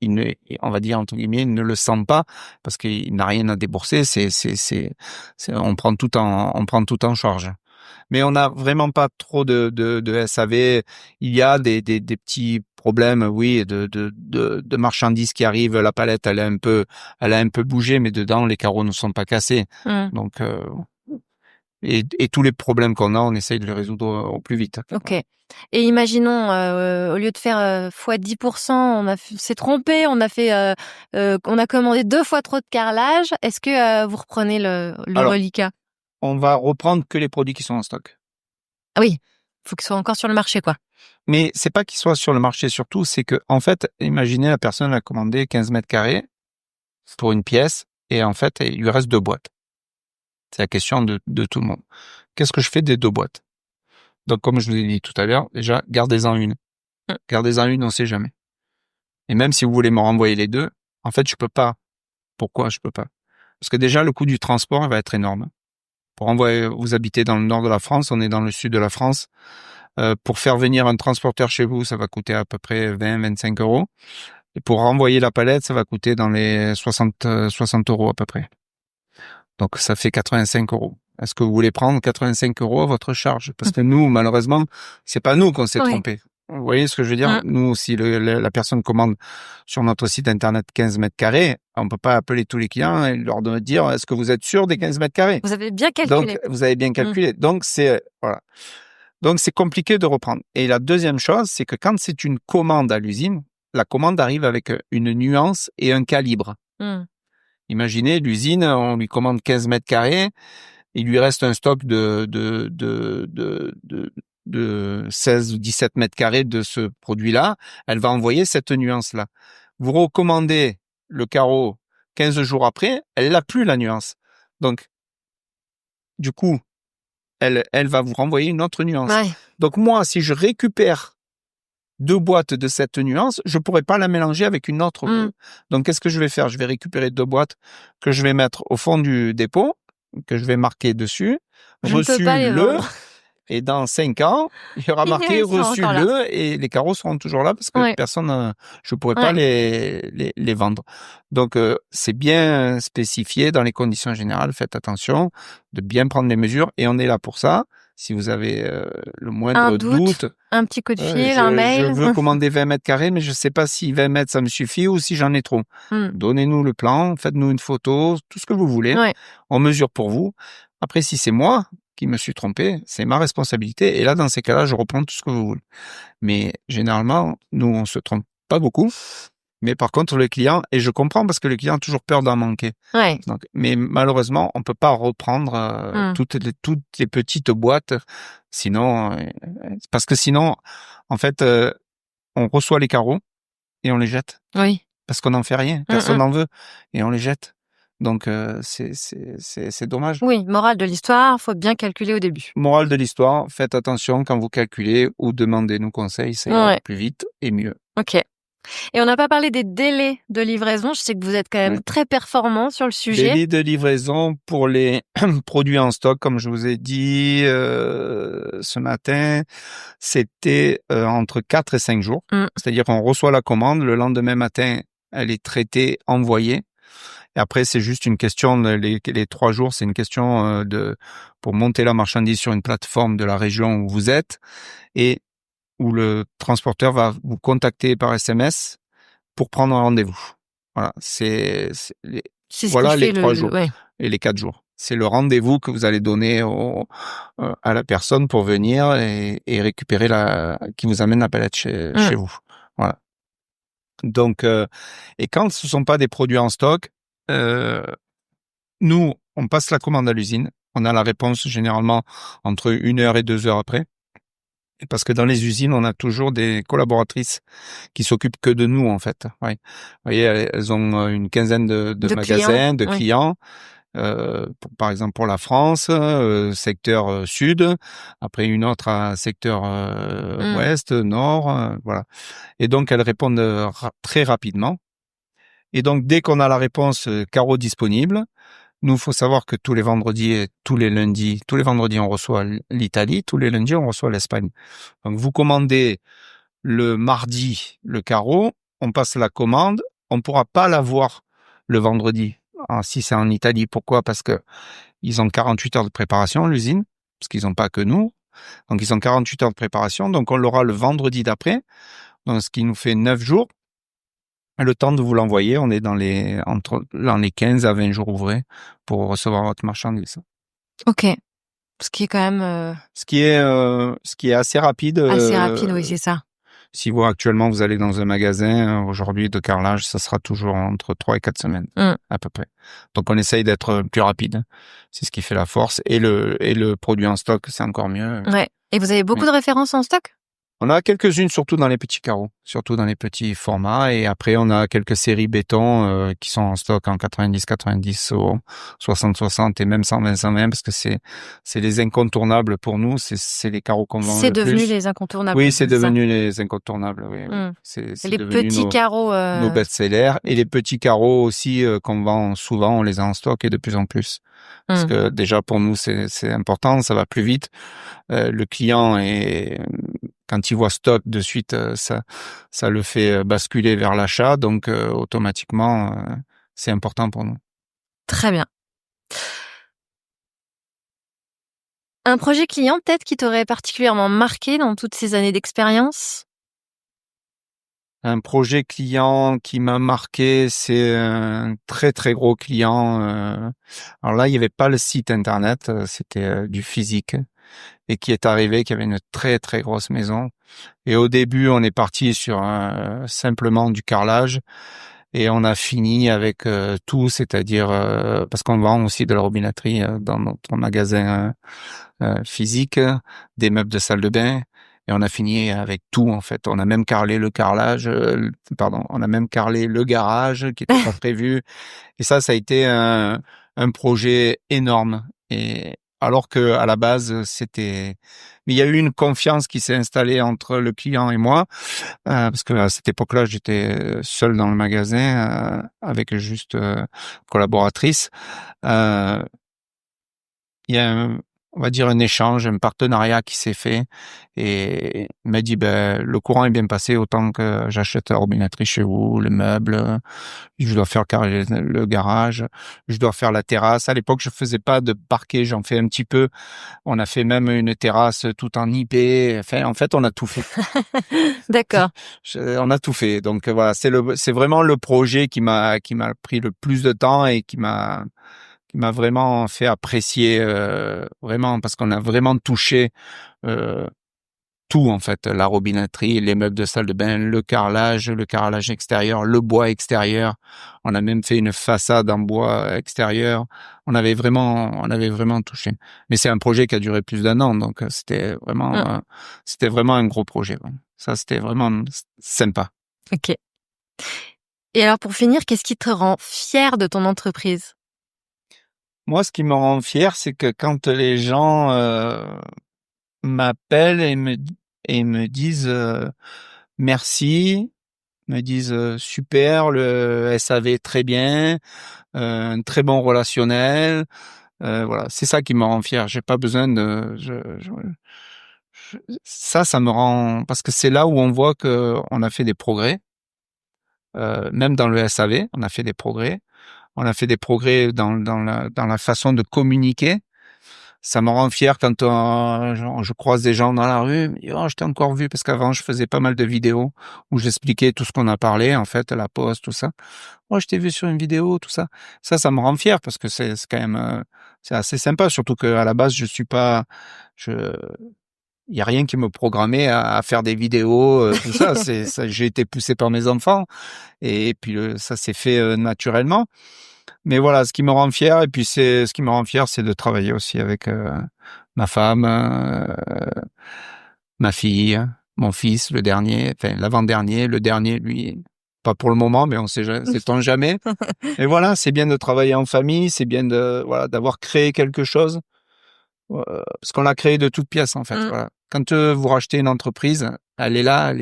Speaker 3: on va dire entre guillemets, il ne le sent pas parce qu'il n'a rien à débourser. On prend tout en charge. Mais on n'a vraiment pas trop de SAV. Il y a des petits problèmes, oui, de marchandises qui arrivent. La palette, elle a un peu bougé, mais dedans les carreaux ne sont pas cassés. Donc et tous les problèmes qu'on a, on essaye de les résoudre au plus vite.
Speaker 2: Ok. Et imaginons, au lieu de faire fois 10%, s'est trompé, on a commandé 2 fois trop de carrelage. Est-ce que vous reprenez le reliquat?
Speaker 3: On va reprendre que les produits qui sont en stock.
Speaker 2: Ah oui, faut qu'ils soient encore sur le marché, quoi.
Speaker 3: Mais c'est pas qu'ils soient sur le marché surtout, c'est que en fait, imaginez la personne a commandé 15 mètres carrés pour une pièce et en fait, il lui reste 2 boîtes. C'est la question de tout le monde. Qu'est-ce que je fais des 2 boîtes? Donc, comme je vous ai dit tout à l'heure, déjà, gardez-en une. Gardez-en une, on sait jamais. Et même si vous voulez me renvoyer les 2, en fait, je peux pas. Pourquoi je peux pas? Parce que déjà, le coût du transport va être énorme. Pour envoyer, vous habitez dans le nord de la France, on est dans le sud de la France. Pour faire venir un transporteur chez vous, ça va coûter à peu près 20-25 €. Et pour renvoyer la palette, ça va coûter dans les 60 € à peu près. Donc, ça fait 85 €. Est-ce que vous voulez prendre 85 € à votre charge? Parce que nous, malheureusement, c'est pas nous qu'on s'est trompé. Vous voyez ce que je veux dire? Nous, si la personne commande sur notre site internet 15 mètres carrés, on peut pas appeler tous les clients et leur dire, est-ce que vous êtes sûr des 15 mètres carrés?
Speaker 2: Vous avez bien calculé.
Speaker 3: Donc, vous avez bien calculé. Donc, voilà. Donc, c'est compliqué de reprendre. Et la deuxième chose, c'est que quand c'est une commande à l'usine, la commande arrive avec une nuance et un calibre. Imaginez, l'usine, on lui commande 15 mètres carrés, il lui reste un stock de 16 ou 17 mètres carrés de ce produit-là, elle va envoyer cette nuance-là. Vous recommandez le carreau 15 jours après, elle n'a plus la nuance. Donc, du coup, elle va vous renvoyer une autre nuance.
Speaker 2: Ouais.
Speaker 3: Donc moi, si je récupère 2 boîtes de cette nuance, je pourrais pas la mélanger avec une autre. Donc qu'est-ce que je vais faire? Je vais récupérer 2 boîtes que je vais mettre au fond du dépôt, que je vais marquer dessus,
Speaker 2: Je ne peux pas les vendre.
Speaker 3: et dans 5 ans, il y aura marqué
Speaker 2: Ils seront
Speaker 3: reçu
Speaker 2: encore là.
Speaker 3: le, et les carreaux seront toujours là parce que
Speaker 2: Ouais.
Speaker 3: personne, je pourrais pas les vendre. Donc, c'est bien spécifié dans les conditions générales. Faites attention de bien prendre les mesures et on est là pour ça. Si vous avez le
Speaker 2: Un
Speaker 3: moindre
Speaker 2: doute,
Speaker 3: doute,
Speaker 2: un petit coup de fil,
Speaker 3: je
Speaker 2: un mail.
Speaker 3: veux commander 20 mètres carrés, mais je sais pas si 20 mètres ça me suffit ou si j'en ai trop. Donnez-nous le plan, faites-nous une photo, tout ce que vous voulez.
Speaker 2: Ouais.
Speaker 3: On mesure pour vous. Après, si c'est moi qui me suis trompé, c'est ma responsabilité. Et là, dans ces cas-là, je reprends tout ce que vous voulez. Mais généralement, nous, on se trompe pas beaucoup. Mais par contre, le client, et je comprends parce que le client a toujours peur d'en manquer.
Speaker 2: Ouais.
Speaker 3: Donc, mais malheureusement, on peut pas reprendre toutes les petites boîtes. Sinon, parce que sinon, en fait, on reçoit les carreaux et on les jette.
Speaker 2: Oui.
Speaker 3: Parce qu'on n'en fait rien. Personne n'en veut. Et on les jette. Donc, c'est dommage.
Speaker 2: Oui, morale de l'histoire, faut bien calculer au début.
Speaker 3: Morale de l'histoire, faites attention quand vous calculez ou demandez-nous conseil, ça ira plus vite et mieux.
Speaker 2: Ok. Et on n'a pas parlé des délais de livraison. Je sais que vous êtes quand même très performant sur le sujet.
Speaker 3: Délai de livraison pour les produits en stock, comme je vous ai dit ce matin, c'était entre 4 et 5 jours. C'est-à-dire qu'on reçoit la commande, le lendemain matin, elle est traitée, envoyée. Et après, c'est juste une question, les 3 jours, c'est une question pour monter la marchandise sur une plateforme de la région où vous êtes et où le transporteur va vous contacter par SMS pour prendre un rendez-vous. Voilà, c'est les 3 jours et les 4 jours. C'est le rendez-vous que vous allez donner à la personne pour venir et récupérer qui vous amène la palette chez vous. Voilà. Donc, et quand ce sont pas des produits en stock, nous, on passe la commande à l'usine. On a la réponse généralement entre 1 heure et 2 heures après. Parce que dans les usines, on a toujours des collaboratrices qui s'occupent que de nous, en fait. Ouais. Vous voyez, elles ont une quinzaine de magasins, de clients. Par exemple, pour la France, secteur sud. Après, une autre à secteur ouest, nord. Voilà. Et donc, elles répondent très rapidement. Et donc, dès qu'on a la réponse carreau disponible, nous, faut savoir que tous les vendredis et tous les vendredis, on reçoit l'Italie, tous les lundis, on reçoit l'Espagne. Donc, vous commandez le mardi le carreau, on passe la commande, on pourra pas l'avoir le vendredi. Si c'est en Italie, pourquoi? Parce que ils ont 48 heures de préparation, l'usine, parce qu'ils n'ont pas que nous. Donc, ils ont 48 heures de préparation, donc on l'aura le vendredi d'après, donc ce qui nous fait 9 jours. Le temps de vous l'envoyer, on est dans les 15 à 20 jours ouvrés pour recevoir votre marchandise.
Speaker 2: Ok. Ce qui est quand même...
Speaker 3: Ce qui est assez rapide.
Speaker 2: Assez rapide, oui, c'est ça.
Speaker 3: Si vous, actuellement, vous allez dans un magasin, aujourd'hui, de carrelage, ça sera toujours entre 3 et 4 semaines, à peu près. Donc, on essaye d'être plus rapide. C'est ce qui fait la force. Et le produit en stock, c'est encore mieux.
Speaker 2: Ouais. Et vous avez beaucoup de références en stock?
Speaker 3: On a quelques-unes, surtout dans les petits carreaux, surtout dans les petits formats. Et après, on a quelques séries béton qui sont en stock en 90-90, 60-60 et même 120-120 parce que c'est les incontournables pour nous. C'est les carreaux qu'on vend le plus.
Speaker 2: C'est devenu les incontournables.
Speaker 3: Oui, c'est devenu les incontournables. Oui. C'est
Speaker 2: les petits carreaux.
Speaker 3: Nos best-sellers et les petits carreaux aussi qu'on vend souvent. On les a en stock et de plus en plus. Parce que déjà pour nous c'est important, ça va plus vite. Le client quand il voit stock de suite, ça le fait basculer vers l'achat, donc automatiquement c'est important pour nous.
Speaker 2: Très bien. Un projet client peut-être qui t'aurait particulièrement marqué dans toutes ces années d'expérience?
Speaker 3: Un projet client qui m'a marqué, c'est un très très gros client. Alors là, il n'y avait pas le site internet, c'était du physique. Et qui est arrivé, qui avait une très très grosse maison. Et au début, on est parti sur simplement du carrelage. Et on a fini avec tout, c'est-à-dire parce qu'on vend aussi de la robinetterie dans notre magasin physique, des meubles de salle de bain. Et on a fini avec tout, en fait. On a même carrelé le carrelage, on a même carrelé le garage qui était pas prévu. Et ça a été un projet énorme. Et alors que à la base c'était. Mais il y a eu une confiance qui s'est installée entre le client et moi, parce que à cette époque-là, j'étais seul dans le magasin avec juste collaboratrice. Euh, il y a on va dire un échange, un partenariat qui s'est fait et il m'a dit ben le courant est bien passé, autant que j'achète la robinetterie chez vous, le meuble, je dois faire carrer le garage, je dois faire la terrasse. À l'époque, je faisais pas de parquet, j'en fais un petit peu. On a fait même une terrasse tout en IP. Enfin, en fait, on a tout fait.
Speaker 2: D'accord.
Speaker 3: On a tout fait. Donc voilà, c'est vraiment le projet qui m'a pris le plus de temps et qui m'a vraiment fait apprécier vraiment parce qu'on a vraiment touché euh, tout en fait, la robinetterie, les meubles de salle de bain, le carrelage extérieur, le bois extérieur. On a même fait une façade en bois extérieur. On avait vraiment touché. Mais c'est un projet qui a duré plus d'1 an, donc c'était vraiment un gros projet. Ouais. Ça, c'était vraiment sympa.
Speaker 2: Ok. Et alors pour finir, qu'est-ce qui te rend fier de ton entreprise?
Speaker 3: Moi, ce qui me rend fier, c'est que quand les gens m'appellent et me disent merci, me disent super, le SAV très bien, un très bon relationnel. Voilà, c'est ça qui me rend fier. J'ai pas besoin de. Ça me rend parce que c'est là où on voit que on a fait des progrès. Même dans le SAV, on a fait des progrès. On a fait des progrès dans la façon de communiquer. Ça me rend fier quand je croise des gens dans la rue, ils me disent, oh, je t'ai encore vu, parce qu'avant, je faisais pas mal de vidéos où j'expliquais tout ce qu'on a parlé, en fait, la poste, tout ça. Oh, je t'ai vu sur une vidéo, tout ça. Ça me rend fier parce que c'est quand même, c'est assez sympa, surtout qu'à la base, je suis pas, il y a rien qui me programmait à faire des vidéos, tout ça. J'ai été poussé par mes enfants et puis ça s'est fait naturellement. Mais voilà, ce qui me rend fier, et puis ce qui me rend fier, c'est de travailler aussi avec ma femme, ma fille, mon fils, le dernier, enfin l'avant-dernier, le dernier, lui, pas pour le moment, mais on sait-on jamais. Et voilà, c'est bien de travailler en famille, c'est bien voilà, d'avoir créé quelque chose, parce qu'on l'a créé de toutes pièces en fait. Voilà. Quand vous rachetez une entreprise, elle est là,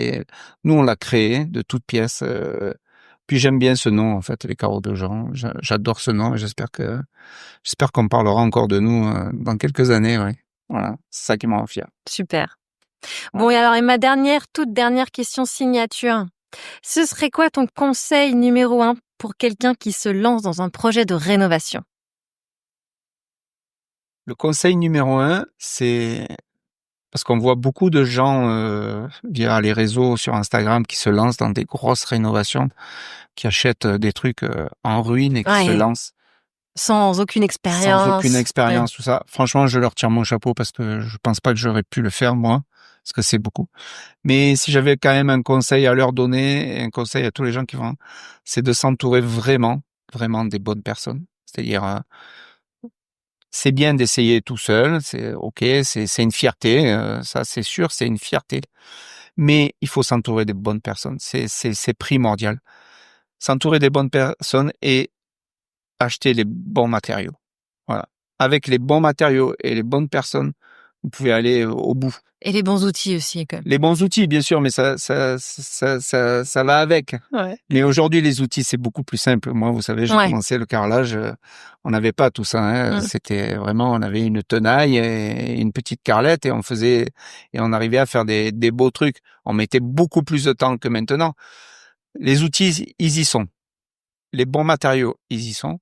Speaker 3: nous on l'a créée de toutes pièces. Puis j'aime bien ce nom en fait, les carreaux de Jean. J'adore ce nom et j'espère qu'on parlera encore de nous dans quelques années. Ouais. Voilà, c'est ça qui me rend fier.
Speaker 2: Super. Bon, et alors, ma toute dernière question signature. Ce serait quoi ton conseil numéro 1 pour quelqu'un qui se lance dans un projet de rénovation?
Speaker 3: Le conseil numéro 1, c'est parce qu'on voit beaucoup de gens via les réseaux sur Instagram qui se lancent dans des grosses rénovations, qui achètent des trucs en ruine et qui se lancent.
Speaker 2: Sans aucune expérience.
Speaker 3: Tout ça. Franchement, je leur tire mon chapeau parce que je pense pas que j'aurais pu le faire, moi, parce que c'est beaucoup. Mais si j'avais quand même un conseil à leur donner, et un conseil à tous les gens qui vont, c'est de s'entourer vraiment des bonnes personnes. C'est-à-dire, c'est bien d'essayer tout seul, c'est ok, c'est une fierté, ça c'est sûr, c'est une fierté. Mais il faut s'entourer des bonnes personnes, c'est primordial. S'entourer des bonnes personnes et acheter les bons matériaux. Voilà. Avec les bons matériaux et les bonnes personnes, vous pouvez aller au bout.
Speaker 2: Et les bons outils aussi, quand même.
Speaker 3: Les bons outils, bien sûr, mais ça va avec.
Speaker 2: Ouais.
Speaker 3: Mais aujourd'hui, les outils, c'est beaucoup plus simple. Moi, vous savez, j'ai commencé le carrelage, on n'avait pas tout ça. Hein. C'était vraiment, on avait une tenaille et une petite carrelette et on arrivait à faire des beaux trucs. On mettait beaucoup plus de temps que maintenant. Les outils, ils y sont. Les bons matériaux, ils y sont.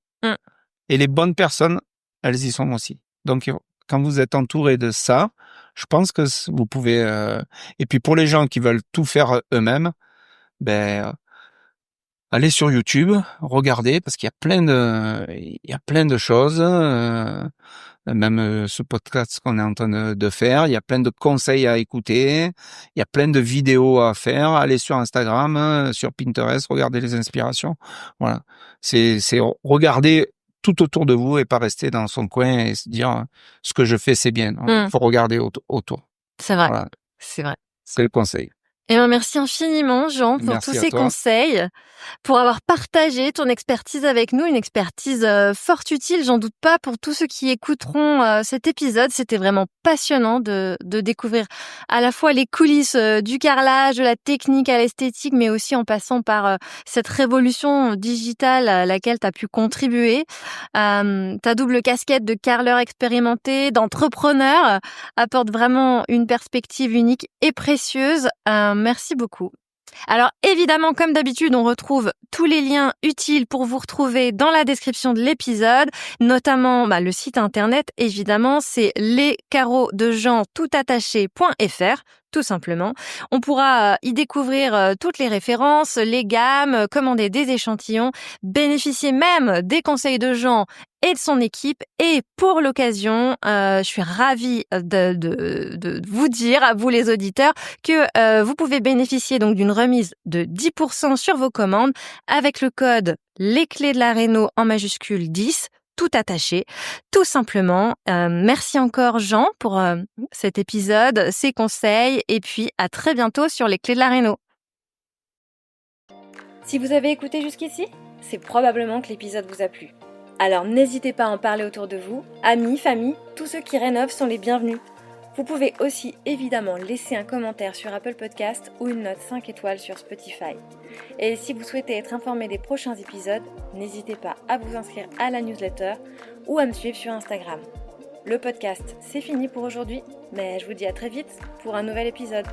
Speaker 3: Et les bonnes personnes, elles y sont aussi. Donc, quand vous êtes entouré de ça, je pense que vous pouvez. Et puis pour les gens qui veulent tout faire eux-mêmes, allez sur YouTube, regardez parce qu'il y a plein de choses. Même ce podcast qu'on est en train de faire, il y a plein de conseils à écouter, il y a plein de vidéos à faire. Allez sur Instagram, sur Pinterest, regardez les inspirations. Voilà, c'est regarder tout autour de vous et pas rester dans son coin et se dire ce que je fais c'est bien. Il faut regarder autour.
Speaker 2: C'est vrai.
Speaker 3: Voilà.
Speaker 2: C'est vrai.
Speaker 3: C'est le conseil.
Speaker 2: Eh bien, merci infiniment, Jean, pour
Speaker 3: Merci
Speaker 2: tous
Speaker 3: à
Speaker 2: ces
Speaker 3: toi.
Speaker 2: conseils, pour avoir partagé ton expertise avec nous, une expertise fort utile, j'en doute pas, pour tous ceux qui écouteront cet épisode. C'était vraiment passionnant de découvrir à la fois les coulisses du carrelage, de la technique à l'esthétique, mais aussi en passant par cette révolution digitale à laquelle tu as pu contribuer. Ta double casquette de carreleur expérimenté, d'entrepreneur, apporte vraiment une perspective unique et précieuse. Merci beaucoup. Alors évidemment, comme d'habitude, on retrouve tous les liens utiles pour vous retrouver dans la description de l'épisode, notamment le site internet, évidemment, c'est lescarreauxdejean.fr, tout simplement. On pourra y découvrir toutes les références, les gammes, commander des échantillons, bénéficier même des conseils de Jean et de son équipe. Et pour l'occasion, je suis ravie de vous dire, à vous les auditeurs, que vous pouvez bénéficier donc d'une remise de 10% sur vos commandes avec le code les clés de la réno en majuscule 10, tout attaché, tout simplement. Merci encore Jean pour cet épisode, ces conseils, et puis à très bientôt sur les clés de la réno.
Speaker 1: Si vous avez écouté jusqu'ici, c'est probablement que l'épisode vous a plu. Alors n'hésitez pas à en parler autour de vous, amis, famille, tous ceux qui rénovent sont les bienvenus. Vous pouvez aussi évidemment laisser un commentaire sur Apple Podcast ou une note 5 étoiles sur Spotify. Et si vous souhaitez être informé des prochains épisodes, n'hésitez pas à vous inscrire à la newsletter ou à me suivre sur Instagram. Le podcast, c'est fini pour aujourd'hui, mais je vous dis à très vite pour un nouvel épisode.